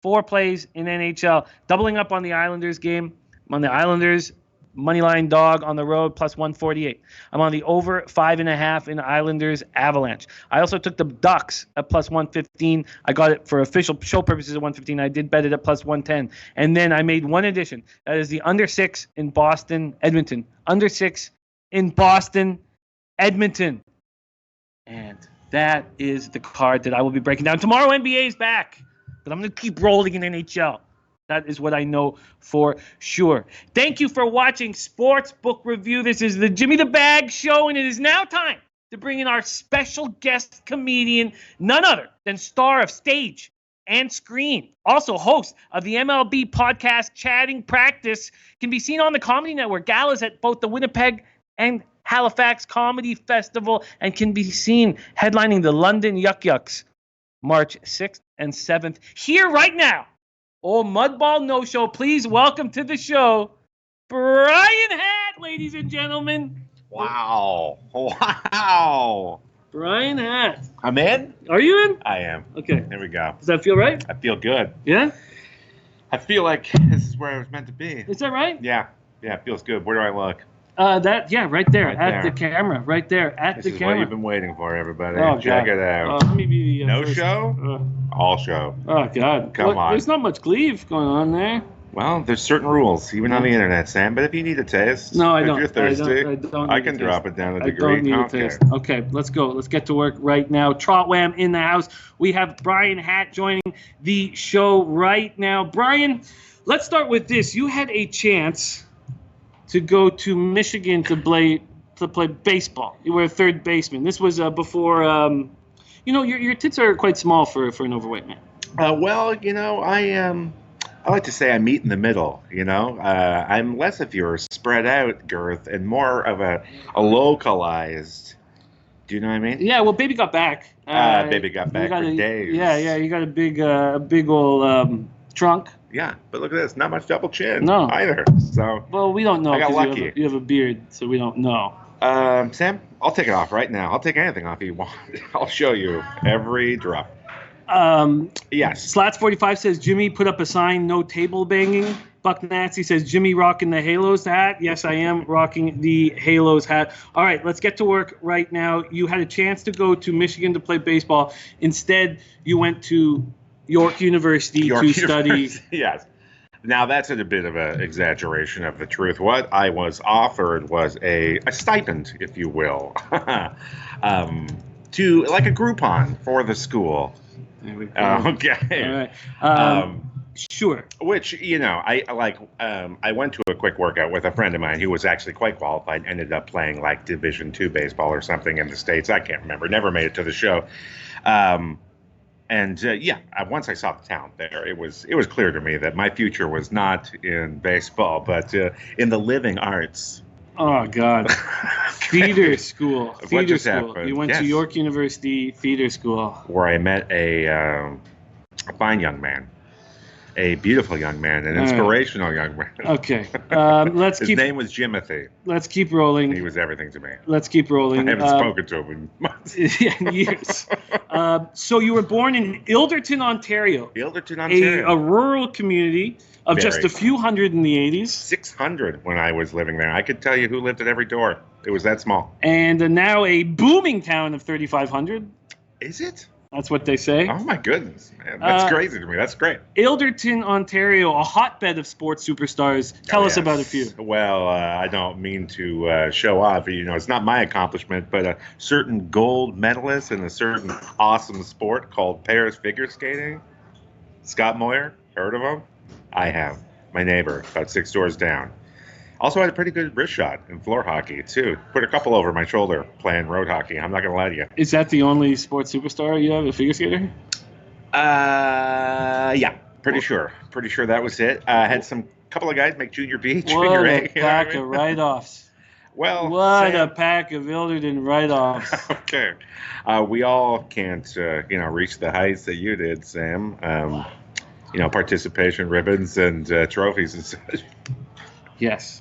4 plays in NHL. Doubling up on the Islanders game. I'm on the Islanders moneyline dog on the road plus 148. I'm on the over 5.5 in Islanders Avalanche. I also took the Ducks at plus 115. I got it for official show purposes at 115. I did bet it at plus 110. And then I made one addition. That is the under 6 in Boston, Edmonton. Under 6 in Boston, Edmonton. And that is the card that I will be breaking down. Tomorrow NBA is back. But I'm going to keep rolling in NHL. That is what I know for sure. Thank you for watching Sportsbook Review. This is the Jimmy the Bag Show, and it is now time to bring in our special guest comedian, none other than star of stage and screen, also host of the MLB podcast Chatting Practice, can be seen on the Comedy Network, galas at both the Winnipeg and Halifax Comedy Festival, and can be seen headlining the London Yuck Yucks March 6th and 7th. Here right now, old Mudball No Show, please welcome to the show, Bryan Hatt, ladies and gentlemen. Wow. Wow. Bryan Hatt. I'm in? Are you in? I am. Okay. There we go. Does that feel right? I feel good. Yeah? I feel like this is where I was meant to be. Is that right? Yeah. Yeah, it feels good. Where do I look? Right there, Right at there. the camera, right there, at This the is camera. what you've been waiting for, everybody. Oh, Check God. it out. Let me be the No first. show? All show. Oh, God. Come on. There's not much gleave going on there. Well, there's certain rules, even on the internet, Sam. But if you need a taste, No, I if don't. you're thirsty, I don't I need can a drop taste. it down a I degree. don't need a Okay. taste. Okay, let's go. Let's get to work right now. Trotwham in the house. We have Bryan Hatt joining the show right now. Bryan, let's start with this. You had a chance to go to Michigan to play baseball. You were a third baseman. This was before. Your tits are quite small for an overweight man. Well, I like to say I meet in the middle, I'm less of your spread out girth and more of a localized, do you know what I mean? Yeah, well, baby got back. Baby got back for days. Yeah, you got a big old trunk. Yeah, but look at this, not much double chin No. either, so. Well, we don't know. I got 'cause lucky. You have a beard, so we don't know. Sam, I'll take it off right now. I'll take anything off you want. I'll show you every drop. Yes. Slats45 says, Jimmy put up a sign, no table banging. Buck Nancy says, Jimmy rocking the Halos hat. Yes, I am rocking the Halos hat. All right, let's get to work right now. You had a chance to go to Michigan to play baseball. Instead, you went to York University to study. Yes. Now, that's a bit of an exaggeration of the truth. What I was offered was a stipend, if you will, to like a Groupon for the school. There we go. Okay. All right. Sure. Which, I went to a quick workout with a friend of mine who was actually quite qualified, ended up playing like Division II baseball or something in the States. I can't remember. Never made it to the show. Once I saw the talent there, it was clear to me that my future was not in baseball, but in the living arts. Oh, God. Theater school. What just happened? You went Yes. to York University Theater School. Where I met a fine young man, a beautiful young man, an inspirational young man. Okay. His name was Jimothy. Let's keep rolling. He was everything to me. Let's keep rolling. I haven't spoken to him in months. In years. So you were born in Ilderton, Ontario. Ilderton, Ontario. A rural community of just a few hundred in the 80s. 600 when I was living there. I could tell you who lived at every door. It was that small. And now a booming town of 3,500. Is it? That's what they say. Oh, my goodness, man. That's crazy to me. That's great. Ilderton, Ontario, a hotbed of sports superstars. Tell us about a few. Well, I don't mean to show off. It's not my accomplishment, but a certain gold medalist in a certain awesome sport called pairs figure skating. Scott Moyer, heard of him? I have. My neighbor, about 6 doors down. Also had a pretty good wrist shot in floor hockey, too. Put a couple over my shoulder playing road hockey. I'm not going to lie to you. Is that the only sports superstar you have, a figure skater? Yeah, pretty sure. Pretty sure that was it. Had some couple of guys make junior B, junior A. What a pack of write-offs. Well, what a pack of Ilderton write-offs. Okay. We all can't, reach the heights that you did, Sam. Participation ribbons and trophies and such. Yes.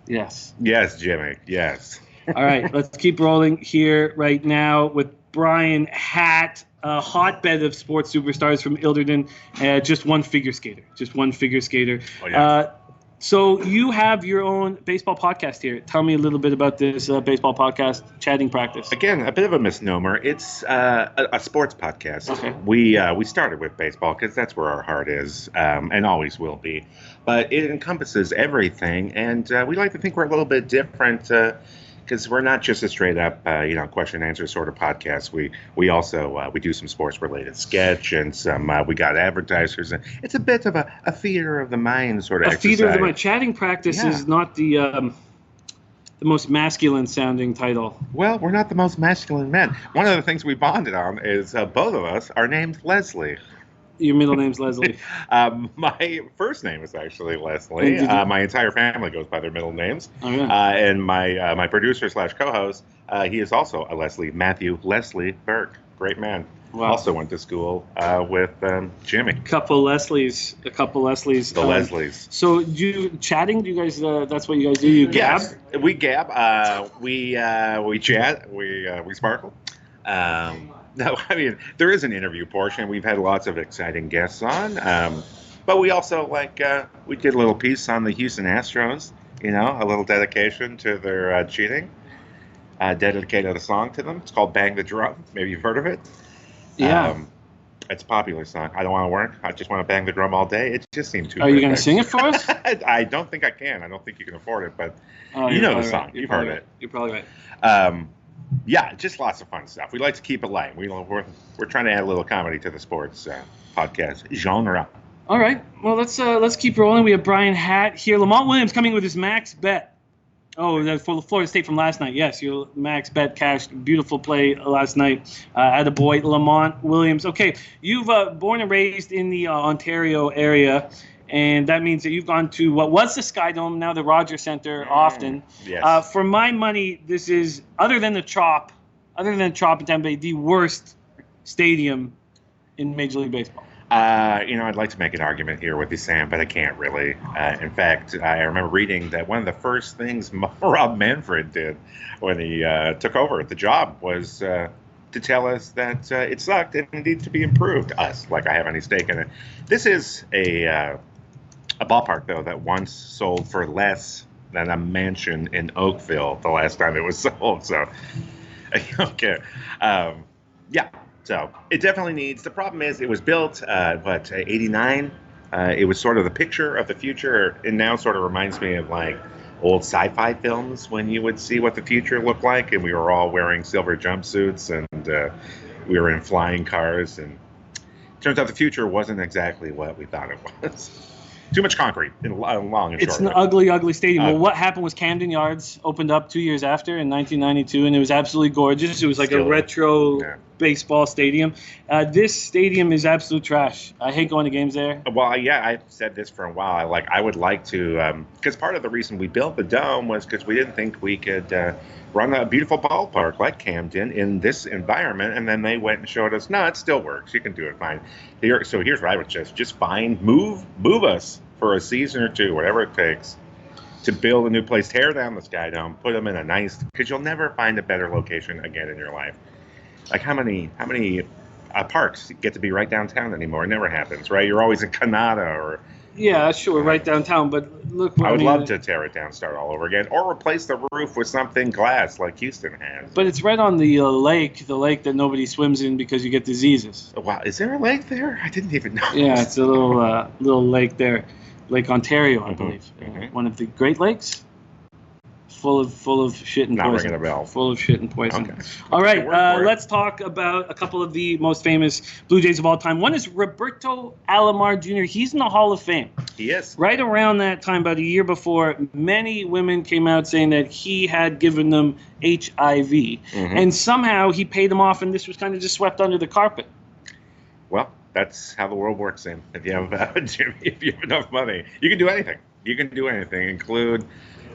Yes, Jimmy. Yes. All right, let's keep rolling here right now with Bryan Hatt, a hotbed of sports superstars from Ilderton. Just one figure skater. Oh, yeah. So you have your own baseball podcast here. Tell me a little bit about this baseball podcast, Chatting Practice. Again, a bit of a misnomer. It's a sports podcast. Okay. We started with baseball because that's where our heart is and always will be. But it encompasses everything, and we like to think we're a little bit different because we're not just a straight up, question and answer sort of podcast. We also we do some sports related sketch and some we got advertisers, and it's a bit of a theater of the mind sort of a exercise. theater of the mind. Chatting practice is not the most masculine sounding title. Well, we're not the most masculine men. One of the things we bonded on is both of us are named Leslie. Your middle name's Leslie. My first name is actually Leslie. My entire family goes by their middle names. Oh, yeah. And my producer / co-host, he is also a Leslie, Matthew Leslie Burke. Great man. Wow. Also went to school with Jimmy. A couple Leslies. The Leslies. So chatting? Do you guys? That's what you guys do. You gab? Yes, we gab. We chat. We sparkle. No, I mean, there is an interview portion. We've had lots of exciting guests on. But we also, we did a little piece on the Houston Astros, a little dedication to their cheating. Dedicated a song to them. It's called Bang the Drum. Maybe you've heard of it. Yeah. It's a popular song. I don't want to work. I just want to bang the drum all day. It just seemed too Are you going to sing it for us? I don't think I can. I don't think you can afford it, but you know the song. You've heard it. You're probably right. Yeah, just lots of fun stuff. We like to keep it light. We're trying to add a little comedy to the sports podcast genre. All right. Well, let's keep rolling. We have Bryan Hatt here. Lamont Williams coming with his max bet. Oh, that's for Florida State from last night. Yes, your max bet cashed. Beautiful play last night. Attaboy, Lamont Williams. Okay, you've born and raised in the Ontario area, and that means that you've gone to what was the Sky Dome, now the Rogers Center, often. Yes. For my money, this is, other than Trop in Tampa Bay, the worst stadium in Major League Baseball. I'd like to make an argument here with you, Sam, but I can't really. In fact, I remember reading that one of the first things Rob Manfred did when he took over at the job was to tell us that it sucked and it needed to be improved. Us, like I have any stake in it. This is a ballpark, though, that once sold for less than a mansion in Oakville the last time it was sold. So, okay. Yeah. So it definitely needs. The problem is it was built, 89? It was sort of the picture of the future. It now sort of reminds me of like old sci-fi films when you would see what the future looked like, and we were all wearing silver jumpsuits and we were in flying cars. And it turns out the future wasn't exactly what we thought it was. Too much concrete in long and short. It's an ugly, ugly stadium. Well, what happened was Camden Yards opened up 2 years after in 1992, and it was absolutely gorgeous. It was like a retro baseball stadium. This stadium is absolute trash. I hate going to games there. Well, yeah, I've said this for a while. I would like to, because part of the reason we built the Dome was because we didn't think we could run a beautiful ballpark like Camden in this environment, and then they went and showed us, no, it still works. You can do it fine. So here's what I would just move us for a season or two, whatever it takes, to build a new place, tear down the Sky Dome, put them in a nice, because you'll never find a better location again in your life. Like how many parks get to be right downtown anymore? It never happens, right? You're always in Canada or. Yeah, sure, right downtown. But look, I would love to tear it down, start all over again, or replace the roof with something glass like Houston has. But it's right on the lake that nobody swims in because you get diseases. Wow, is there a lake there? I didn't even know. Yeah, it's a little lake there, Lake Ontario, I believe. One of the Great Lakes. Full of shit and poison. Not ringing a bell. Full of shit and poison. Okay. All right, let's talk about a couple of the most famous Blue Jays of all time. One is Roberto Alomar Jr. He's in the Hall of Fame. He is. Right around that time, about a year before, many women came out saying that he had given them HIV. And somehow he paid them off, and this was kind of just swept under the carpet. Well, that's how the world works, Sam. If you have, Jimmy, if you have enough money, you can do anything. You can do anything, include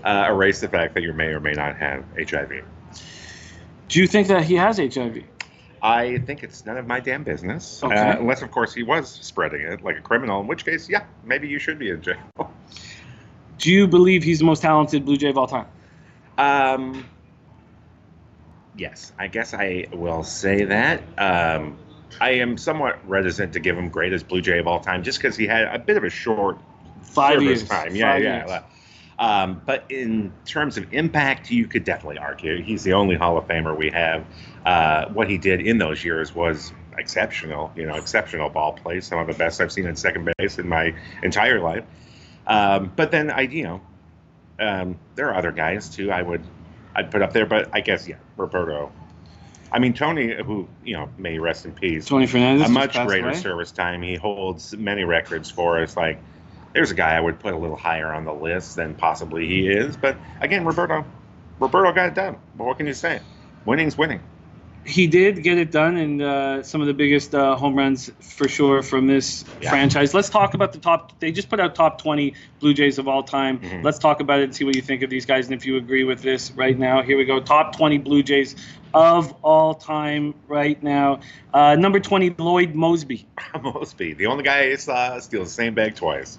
erase the fact that you may or may not have HIV. Do you think that he has HIV? I think it's none of my damn business. Okay. Unless, of course, he was spreading it like a criminal, in which case, yeah, maybe you should be in jail. Do you believe he's the most talented Blue Jay of all time? Yes, I guess I will say that. I am somewhat reticent to give him greatest Blue Jay of all time just because he had a bit of a short 5 years time. Yeah. But in terms of impact, you could definitely argue he's the only Hall of Famer we have. What he did in those years was exceptional. Exceptional ball play, some of the best I've seen at second base in my entire life. But then there are other guys too. I would I'd put up there. But I guess, yeah, Roberto. I mean, Tony, who, may rest in peace. Tony Fernandez. A much greater service time. He holds many records for us. Like, there's a guy I would put a little higher on the list than possibly he is. But again, Roberto got it done. But what can you say? Winning's winning. He did get it done, and some of the biggest home runs for sure from this franchise. Let's talk about the top. They just put out top 20 Blue Jays of all time. Mm-hmm. Let's talk about it and see what you think of these guys, and if you agree with this right now. Here we go. Top 20 Blue Jays of all time right now. Number 20, Lloyd Moseby. Moseby, the only guy I saw steal the same bag twice.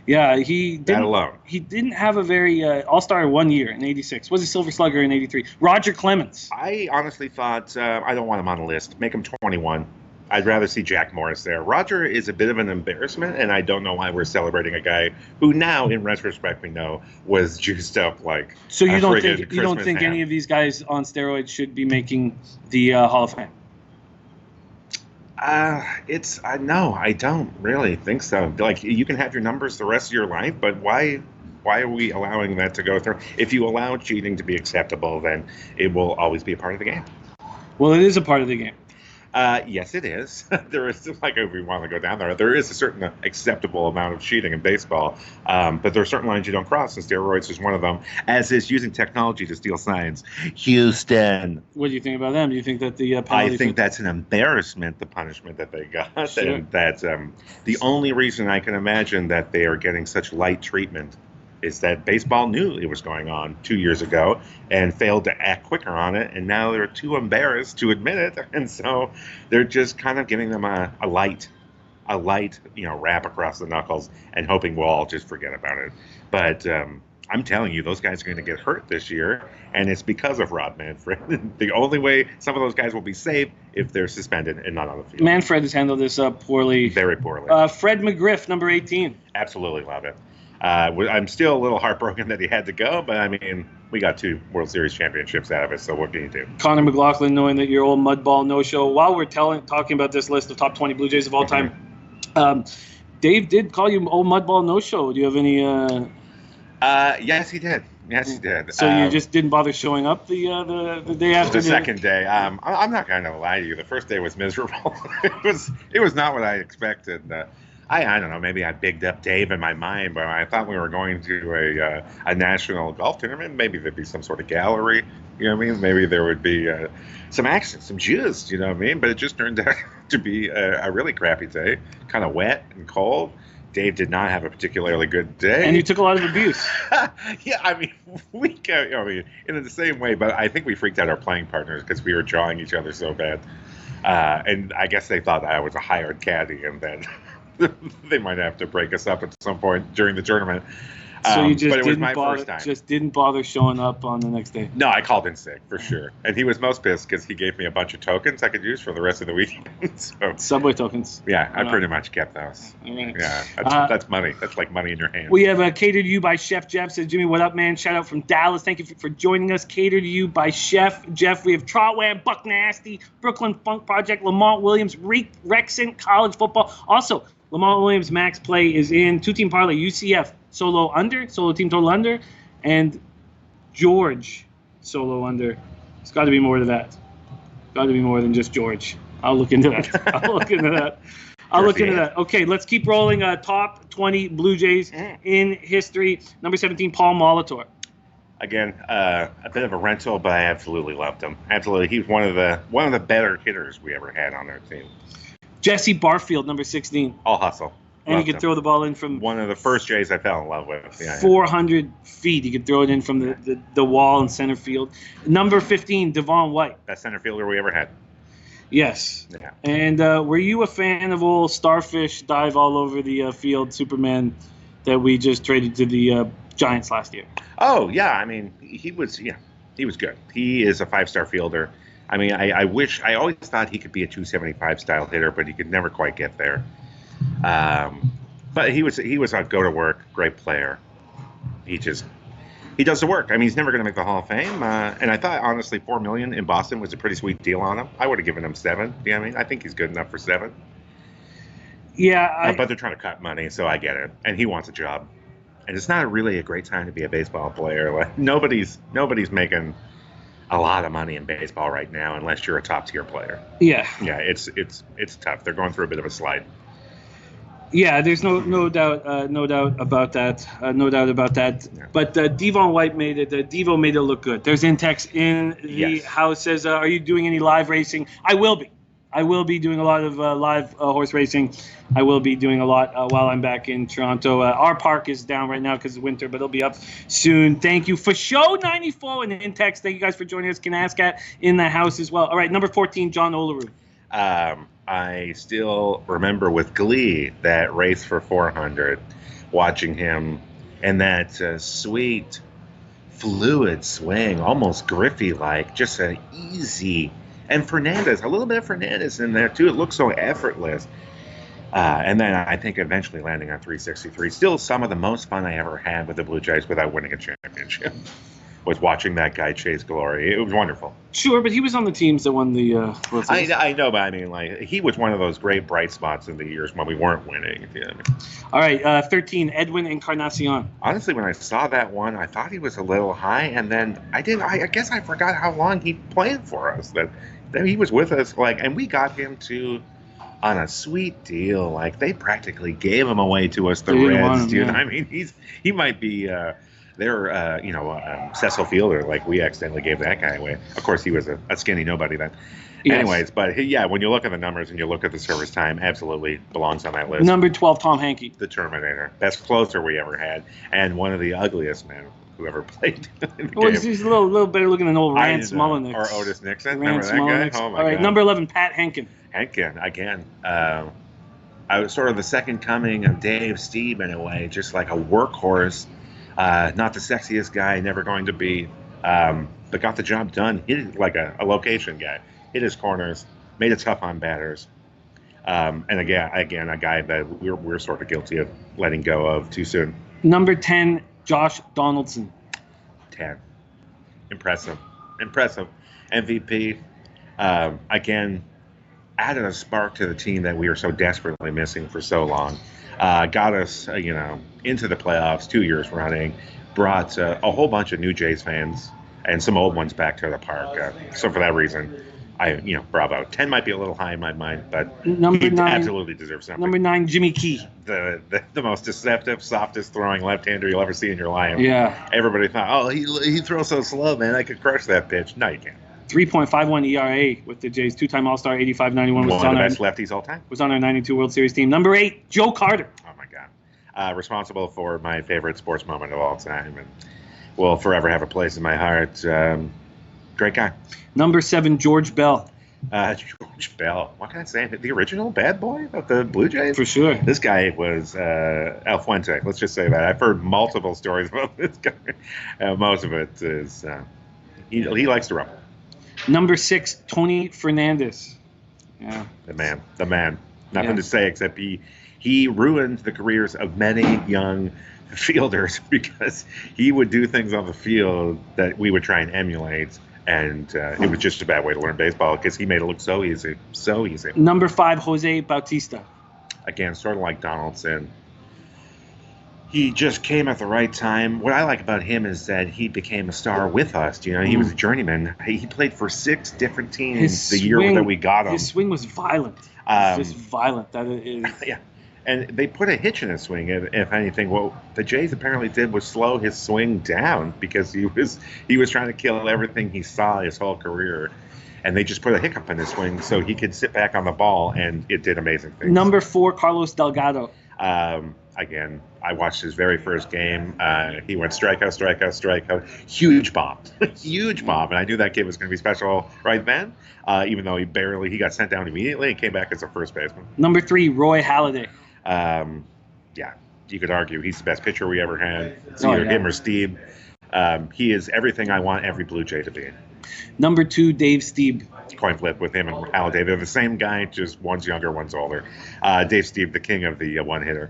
Yeah, he didn't. That alone. He didn't have a very all-star 1 year in '86. Was a Silver Slugger in '83. Roger Clemens. I honestly thought I don't want him on the list. Make him 21. I'd rather see Jack Morris there. Roger is a bit of an embarrassment, and I don't know why we're celebrating a guy who now, in retrospect, we know was juiced up like. So you don't think any of these guys on steroids should be making the Hall of Fame? No, I don't really think so. Like, you can have your numbers the rest of your life, but why are we allowing that to go through? If you allow cheating to be acceptable, then it will always be a part of the game. Well, it is a part of the game. Yes, it is. There is, like, if we want to go down there is a certain acceptable amount of cheating in baseball, but there are certain lines you don't cross, and steroids is one of them, as is using technology to steal signs. Houston. What do you think about them? Do you think that the I think that's an embarrassment, the punishment that they got. Sure. And that's the only reason I can imagine that they are getting such light treatment is that baseball knew it was going on 2 years ago and failed to act quicker on it, and now they're too embarrassed to admit it, and so they're just kind of giving them a light, wrap across the knuckles and hoping we'll all just forget about it. But I'm telling you, those guys are going to get hurt this year, and it's because of Rob Manfred. The only way some of those guys will be saved if they're suspended and not on the field. Manfred has handled this poorly. Very poorly. Fred McGriff, number 18. Absolutely love it. I'm still a little heartbroken that he had to go, but I mean, we got 2 World Series championships out of it, so what can you do? Connor McLaughlin, knowing that your old Mudball no-show, while we're talking about this list of top 20 Blue Jays of all time, Dave did call you old Mudball no-show. Do you have any... Yes, he did. Yes, he did. So you just didn't bother showing up the day after? The second day. I'm not going to lie to you. The first day was miserable. It was not what I expected. I don't know, maybe I bigged up Dave in my mind, but I thought we were going to a national golf tournament. Maybe there'd be some sort of gallery, you know what I mean? Maybe there would be some action, some gist, you know what I mean? But it just turned out to be a really crappy day, kind of wet and cold. Dave did not have a particularly good day. And you took a lot of abuse. Yeah, I mean, in the same way, but I think we freaked out our playing partners because we were jawing each other so bad. And I guess they thought I was a hired caddy and that they might have to break us up at some point during the tournament. So you just but it was didn't my bother, first time. just didn't bother showing up on the next day. No, I called in sick for sure, and he was most pissed because he gave me a bunch of tokens I could use for the rest of the weekend. So, Subway tokens. Yeah, I pretty much kept those. All right. Yeah, that's money. That's like money in your hand. We have catered to you by Chef Jeff. Says Jimmy, what up, man? Shout out from Dallas. Thank you for joining us. Catered to you by Chef Jeff. We have Trotwam, Buck Nasty, Brooklyn Funk Project, Lamont Williams, Rexon College Football. Also, Lamont Williams Max Play is in 2-team parlay, UCF solo team total under, and George solo under. It's got to be more to that. Got to be more than just George. I'll look into that. Okay, let's keep rolling. Top 20 Blue Jays in history. Number 17, Paul Molitor. Again, a bit of a rental, but I absolutely loved him. Absolutely, he's one of the better hitters we ever had on our team. Jesse Barfield, number 16. All hustle. And he could throw the ball in from... One of the first Jays I fell in love with. Yeah, 400 feet. He could throw it in from the wall in center field. Number 15, Devon White. Best center fielder we ever had. Yes. Yeah. And were you a fan of old Starfish dive all over the field Superman that we just traded to the Giants last year? Oh, yeah. I mean, he was good. He is a 5-star fielder. I mean, I always thought he could be a 275 style hitter, but he could never quite get there. But he was a go-to-work, great player. He does the work. I mean, he's never going to make the Hall of Fame. And I thought, honestly, $4 million in Boston was a pretty sweet deal on him. I would have given him 7. Yeah, I mean, I think he's good enough for 7. Yeah. But they're trying to cut money, so I get it. And he wants a job. And it's not really a great time to be a baseball player. Like nobody's making a lot of money in baseball right now unless you're a top tier player. Yeah. Yeah, it's tough. They're going through a bit of a slide. Yeah, there's no doubt about that. No doubt about that. Yeah. But Devon White made it. Devo made it look good. There's Intex in the Yes. house. Says, "Are you doing any live racing?" I will be. I will be doing a lot of live horse racing. I will be doing a lot while I'm back in Toronto. Our park is down right now because of winter, but it'll be up soon. Thank you for show 94 and Intex. Thank you guys for joining us. Canascat in the house as well. All right, number 14, John Olerud. I still remember with glee that race for 400, watching him and that sweet, fluid swing, almost Griffey-like, just an easy. And Fernandez, a little bit of Fernandez in there too. It looks so effortless. And then I think eventually landing on 363. Still some of the most fun I ever had with the Blue Jays without winning a championship was watching that guy chase glory. It was wonderful. Sure, but he was on the teams that won the World Series. I know, but I mean, like, he was one of those great bright spots in the years when we weren't winning. You know what I mean? All right, 13, Edwin Encarnacion. Honestly, when I saw that one, I thought he was a little high, and then I guess I forgot how long he played for us. That he was with us, and we got him on a sweet deal. Like, they practically gave him away to us, the Reds, dude. Yeah. I mean, he might be Cecil Fielder. Like, we accidentally gave that guy away. Of course, he was a skinny nobody then. Yes. Anyways, but when you look at the numbers and you look at the service time, absolutely belongs on that list. Number 12, Tom Hankey. The Terminator. Best closer we ever had, and one of the ugliest men who ever played in the game. He's a little better looking than old Rance Mullenix. Or Otis Nixon. Rance Remember that Mullenix. guy? Oh, my All right, God. number 11, Pat Henkin. Henkin, again. I was sort of the second coming of Dave Stieb in a way, just like a workhorse. Not the sexiest guy, never going to be, but got the job done. Hit it like a location guy. Hit his corners, made it tough on batters. And again, a guy that we're sort of guilty of letting go of too soon. Number 10, Josh Donaldson. 10. Impressive. MVP. Again, added a spark to the team that we were so desperately missing for so long. Got us, into the playoffs 2 years running. Brought a whole bunch of new Jays fans and some old ones back to the park. So for that reason, bravo. 10 might be a little high in my mind, but number 9 absolutely deserves something. Number 9, Jimmy Key. The most deceptive, softest throwing left-hander you'll ever see in your life. Yeah. Everybody thought, he throws so slow, man. I could crush that pitch. No, you can't. 3.51 ERA with the Jays, two-time All-Star, 85-91. One of the best lefties all time. Was on our 92 World Series team. Number 8, Joe Carter. Oh, my God. Responsible for my favorite sports moment of all time, and will forever have a place in my heart. Great guy. Number 7, George Bell. George Bell. What can I say? The original bad boy of the Blue Jays? For sure. This guy was El Fuente. Let's just say that. I've heard multiple stories about this guy. Most of it is he likes to rumble. Number 6, Tony Fernandez. Yeah. The man. Nothing to say except he ruined the careers of many young fielders because he would do things on the field that we would try and emulate. And it was just a bad way to learn baseball because he made it look so easy. So easy. Number 5, Jose Bautista. Again, sort of like Donaldson. He just came at the right time. What I like about him is that he became a star with us. He was a journeyman. He played for 6 different teams the year that we got him. His swing was violent. Just violent. That is. Yeah. And they put a hitch in his swing, if anything. What the Jays apparently did was slow his swing down because he was trying to kill everything he saw his whole career. And they just put a hiccup in his swing so he could sit back on the ball, and it did amazing things. Number 4, Carlos Delgado. Again, I watched his very first game. He went strikeout. Huge bomb. Huge bomb. And I knew that kid was going to be special right then, even though he got sent down immediately and came back as a first baseman. Number 3, Roy Halladay. Yeah, you could argue he's the best pitcher we ever had. It's either him or Steve. He is everything I want every Blue Jay to be. Number 2, Dave Stieb. Coin flip with him and Halladay. They're the same guy, just one's younger, one's older. Dave Stieb, the king of the one-hitter.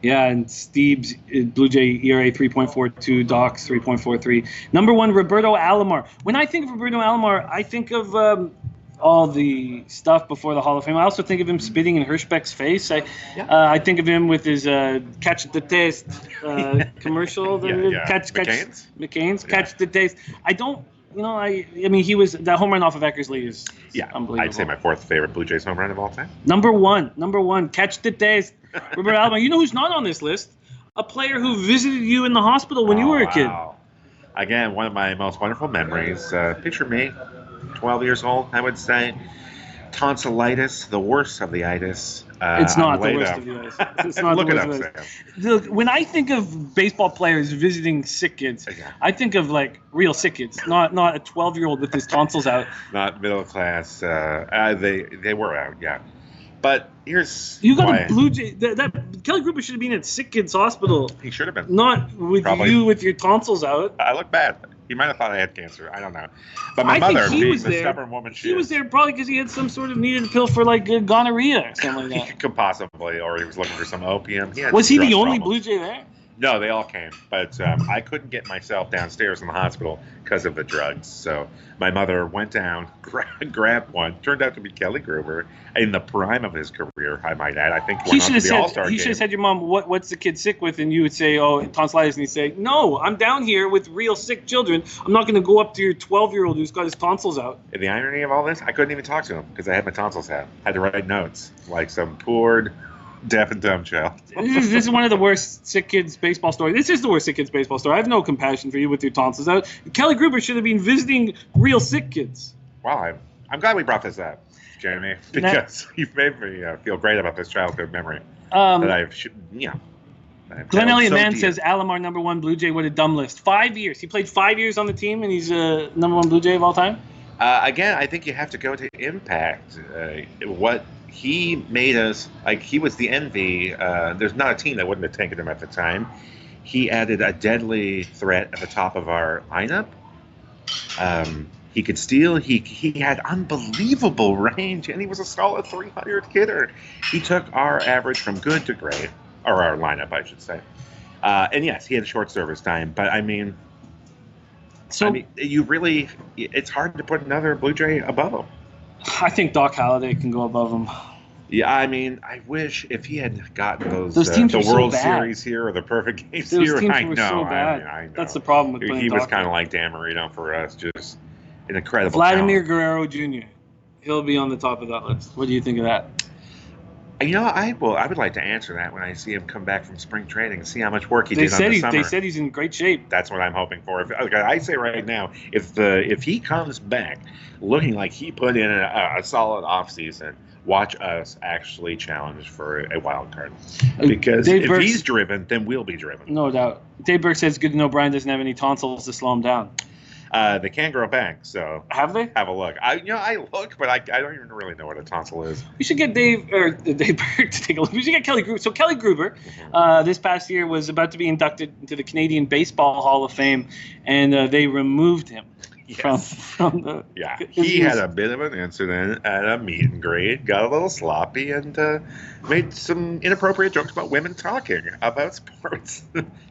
Yeah, and Steve's Blue Jay ERA 3.42, Doc's 3.43. Number 1, Roberto Alomar. When I think of Roberto Alomar, I think of all the stuff before the Hall of Fame. I also think of him spitting in Hirschbeck's face. I think of him with his catch the taste commercial. McCain's catch the taste. I don't. I mean, he was that home run off of Eckersley is unbelievable. I'd say my fourth favorite Blue Jays home run of all time. Number one, catch the taste. Robert Alomar. You know who's not on this list? A player who visited you in the hospital when you were a kid. Again, one of my most wonderful memories. Picture me, 12 years old, I would say. Tonsillitis, the worst of the itis. It's not the worst of the itis. It's not Look the it worst up, of Sam. the itis. When I think of baseball players visiting sick kids, I think of like real sick kids, not a 12-year-old with his tonsils out. Not middle class. They were out, yeah. But here's you got a Blue Jay. That Kelly Gruber should have been at sick kids hospital. He should have been. Not with you with your tonsils out. I look bad. He might have thought I had cancer. I don't know. But my mother, being the stubborn woman she was there probably because he had some sort of needed a pill for like gonorrhea or something like that. Could possibly, or he was looking for some opium. Was he the only Blue Jay there? No, they all came, but I couldn't get myself downstairs in the hospital because of the drugs. So my mother went down, grabbed one. Turned out to be Kelly Gruber in the prime of his career, I might add. I think he should have said, he should have said, your mom, what's the kid sick with? And you would say, oh, tonsillitis. And he'd say, no, I'm down here with real sick children. I'm not going to go up to your 12-year-old who's got his tonsils out. And the irony of all this, I couldn't even talk to him because I had my tonsils out. I had to write notes like some poor deaf and dumb child. This is one of the worst sick kids baseball stories. This is the worst sick kids baseball story. I have no compassion for you with your tonsils out. Kelly Gruber should have been visiting real sick kids. Wow, I'm glad we brought this up, Jeremy, because you've made me feel great about this childhood memory that I've, Glenn Elliott Mann says Alomar number one Blue Jay. What a dumb list. 5 years. He played 5 years on the team, and he's number one Blue Jay of all time. Again, I think you have to go to impact. What he made us, like, he was the envy. There's not a team that wouldn't have taken him at the time. He added a deadly threat at the top of our lineup. He could steal. He had unbelievable range, and he was a solid 300 hitter. He took our average from good to great, or our lineup, I should say. And yes, he had a short service time, but I mean, it's hard to put another Blue Jay above him. I think Doc Halladay can go above him. Yeah, I mean, I wish if he had gotten those teams the were World so bad. Series here or the perfect games those here. Teams I were know, so bad. I know. That's the problem with playing He was Doc. kind of like Dan Marino for us, just an incredible Vladimir talent. Guerrero Jr. He'll be on the top of that list. What do you think of that? I would like to answer that when I see him come back from spring training and see how much work he did on the summer. They said he's in great shape. That's what I'm hoping for. I say right now, if he comes back looking like he put in a solid offseason, watch us actually challenge for a wild card. Because if he's driven, then we'll be driven. No doubt. Dave Burke says, good to know Brian doesn't have any tonsils to slow him down. They can grow back, so have they? Have a look. I look, but I don't even really know what a tonsil is. We should get Dave Burke to take a look. We should get Kelly Gruber. So Kelly Gruber, this past year was about to be inducted into the Canadian Baseball Hall of Fame, and they removed him. Yes. From the. Yeah, he had a bit of an incident at a meet and greet, got a little sloppy, and made some inappropriate jokes about women talking about sports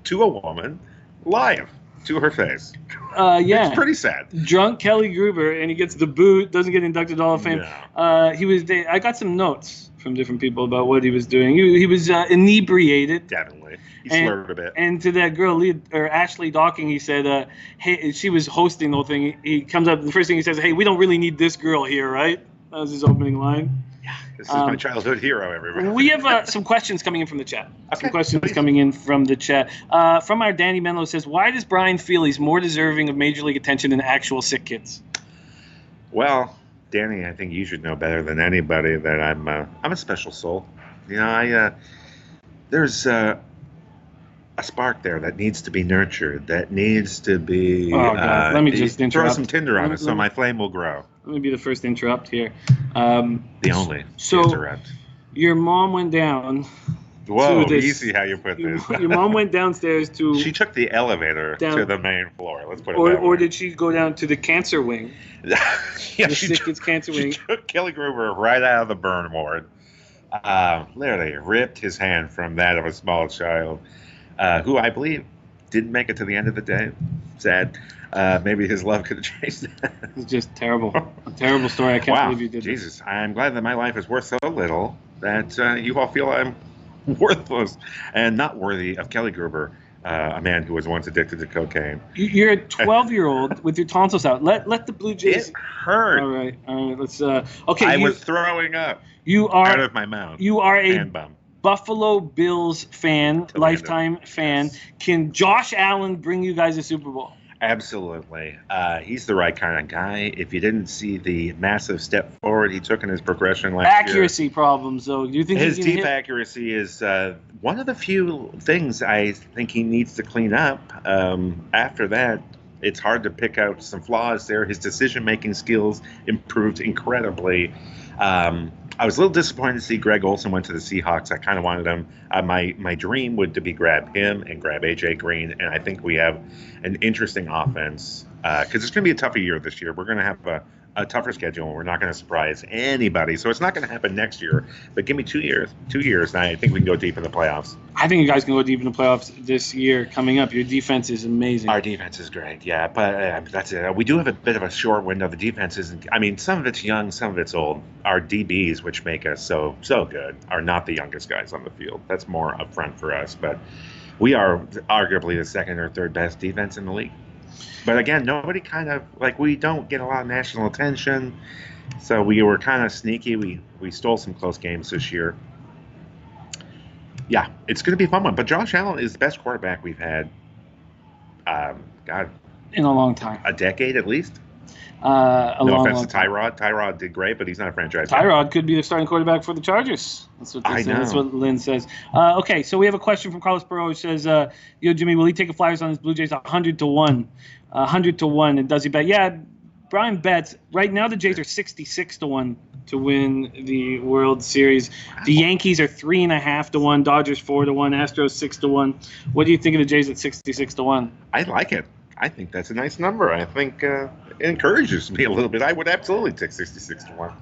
to a woman live. To her face. It's pretty sad. Drunk Kelly Gruber, and he gets the boot, doesn't get inducted to Hall of Fame. No. I got some notes from different people about what he was doing. He was inebriated. Definitely. He slurred a bit. And to that girl, Ashley Docking, he said, hey, she was hosting the whole thing. He comes up, the first thing he says, hey, we don't really need this girl here, right? That was his opening line. This is my childhood hero, everybody. We have some questions coming in from the chat. From the chat. From our Danny Menlo says, why does Brian feel he's more deserving of Major League attention than actual sick kids? Well, Danny, I think you should know better than anybody that I'm a special soul. There's a spark there that needs to be nurtured, that needs to be... Oh, God. Let me just interrupt. Throw some tinder on it so my flame will grow. Let me be the first to interrupt here. The only interrupt. Your mom went down. Whoa, easy how you put this. Your mom went downstairs to... She took the elevator to the main floor. Let's put it that way. Or did she go down to the cancer wing? She took Kelly Gruber right out of the burn ward. Literally ripped his hand from that of a small child, who I believe didn't make it to the end of the day. sad. Maybe his love could have changed that. It's just terrible. A terrible story. I can't believe you did Jesus. I'm glad that my life is worth so little that you all feel I'm worthless and not worthy of Kelly Gruber, a man who was once addicted to cocaine. You're a 12-year-old with your tonsils out. Let the Blue Jays. It hurt. All right. Let's. Okay. I was throwing up. You are out of my mouth. You are a bum. Buffalo Bills fan, lifetime fan. Yes. Can Josh Allen bring you guys a Super Bowl? Absolutely. He's the right kind of guy. If you didn't see the massive step forward he took in his progression last year. Accuracy problems, though. Do you think his deep accuracy is one of the few things I think he needs to clean up. After that, it's hard to pick out some flaws there. His decision-making skills improved incredibly. I was a little disappointed to see Greg Olsen went to the Seahawks. I kind of wanted him. My dream would to be grab him and grab AJ Green, and I think we have an interesting offense because it's going to be a tougher year this year. We're going to have a tougher schedule, and we're not going to surprise anybody. So it's not going to happen next year. But give me 2 years, and I think we can go deep in the playoffs. I think you guys can go deep in the playoffs this year coming up. Your defense is amazing. Our defense is great, yeah. But that's it. We do have a bit of a short window. The defense isn't. I mean, some of it's young, some of it's old. Our DBs, which make us so good, are not the youngest guys on the field. That's more upfront for us. But we are arguably the second or third best defense in the league. But again, nobody we don't get a lot of national attention. So we were kind of sneaky. We stole some close games this year. Yeah, it's going to be a fun one. But Josh Allen is the best quarterback we've had, in a long time. A decade at least. No offense to Tyrod. Tyrod did great, but he's not a franchise. Tyrod could be the starting quarterback for the Chargers. That's what Lynn says. Okay, so we have a question from Carlos Burrow who says, Jimmy, will he take a Flyers on his Blue Jays 100-1? 100-1, and does he bet? Yeah, Brian bets. Right now the Jays are 66-1 to win the World Series. The Yankees are 3.5-1, Dodgers 4-1, Astros 6-1. What do you think of the Jays at 66-1? I like it. I think that's a nice number. I think it encourages me a little bit. I would absolutely take 66-1.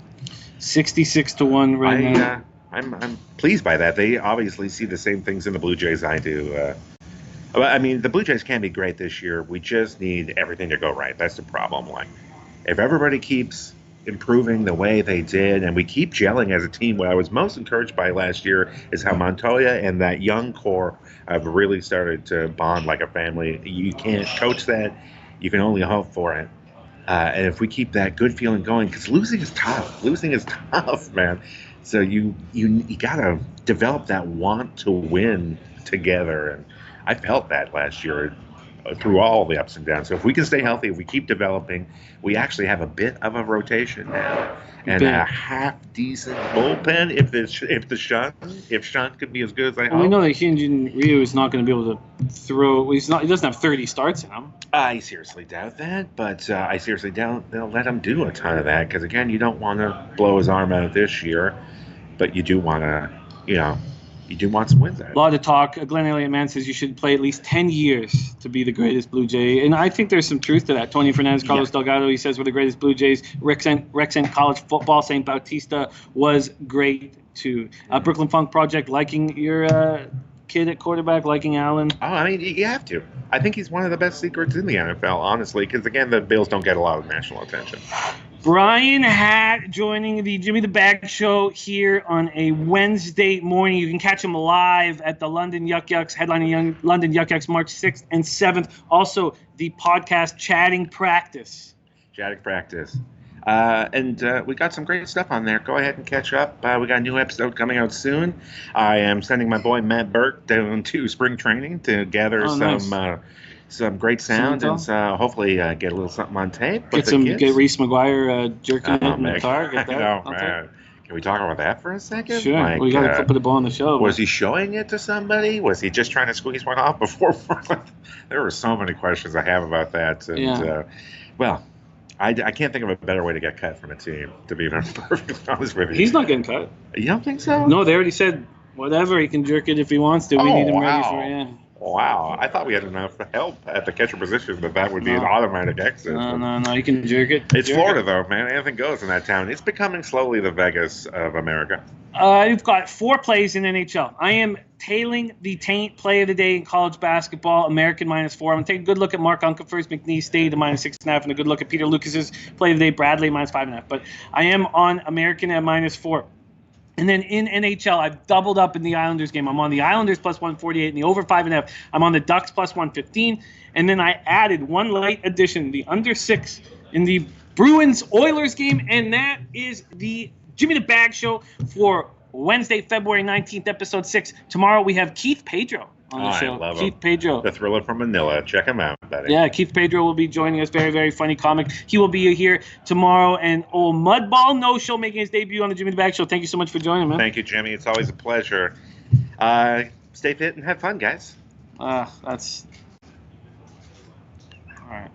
66-1 right now. I'm pleased by that. They obviously see the same things in the Blue Jays I do. I mean, the Blue Jays can be great this year. We just need everything to go right. That's the problem. Like, if everybody keeps improving the way they did, and we keep gelling as a team, what I was most encouraged by last year is how Montoya and that young core have really started to bond like a family. You can't coach that. You can only hope for it. And if we keep that good feeling going, because losing is tough. Losing is tough, man. So you got to develop that want to win together. And I felt that last year through all the ups and downs. So if we can stay healthy, if we keep developing, we actually have a bit of a rotation now. And a half-decent bullpen if Shunt could be as good as I hope. We know that Hyunjin Ryu is not going to be able to throw. He doesn't have 30 starts in him. I seriously doubt that, but I seriously doubt they'll let him do a ton of that because, again, you don't want to blow his arm out this year, but you do want to, you do want some wins out. A lot of talk. Glenn Elliott Man says you should play at least 10 years to be the greatest Blue Jay. And I think there's some truth to that. Tony Fernandez, Carlos Delgado, he says we're the greatest Blue Jays. Rex Ent College Football, St. Bautista was great too. Brooklyn Funk Project, liking your kid at quarterback, liking Allen. Oh, I mean, you have to. I think he's one of the best secrets in the NFL, honestly, because, again, the Bills don't get a lot of national attention. Bryan Hatt joining the Jimmy the Bag Show here on a Wednesday morning. You can catch him live at the London Yuck Yucks, headlining London Yuck Yucks March 6th and 7th. Also, the podcast Chatting Practice. Chatting Practice. And we got some great stuff on there. Go ahead and catch up. We got a new episode coming out soon. I am sending my boy Matt Burke down to spring training to gather some great sound and hopefully get a little something on tape. Get Reese McGuire jerking it in the car. Get that. Man. Can we talk about that for a second? Sure. We got to put the ball on the show. Was he showing it to somebody? Was he just trying to squeeze one off before? There were so many questions I have about that. And, I can't think of a better way to get cut from a team, to be perfectly honest with you. He's not getting cut. You don't think so? No, they already said whatever. He can jerk it if he wants to. We need him ready for it. Yeah. Wow, I thought we had enough help at the catcher position that would be an No. automatic exit. No, you can jerk it. It's Jerk Florida, it. though, man. Anything goes in that town. It's becoming slowly the Vegas of America. I've got 4 plays in NHL. I am tailing the taint play of the day in college basketball, American -4. I'm going to take a good look at Mark Unkelfer's McNeese State at -6.5, and a good look at Peter Lucas's play of the day, Bradley -5.5. But I am on American at -4. And then in NHL, I've doubled up in the Islanders game. I'm on the Islanders +148 and the over 5.5. I'm on the Ducks +115. And then I added one late addition, the under 6 in the Bruins Oilers game. And that is the Jimmy the Bag Show for Wednesday, February 19th, episode 6. Tomorrow we have Keith Pedro on the show. I love Keith him. Pedro. The Thriller from Manila. Check him out, buddy. Yeah, Keith Pedro will be joining us. Very, very funny comic. He will be here tomorrow. And old Mudball No Show making his debut on the Jimmy the Bag Show. Thank you so much for joining, man. Thank you, Jimmy. It's always a pleasure. Stay fit and have fun, guys. That's all right,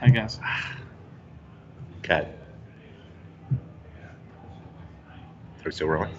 I guess. Cut. Are we still rolling?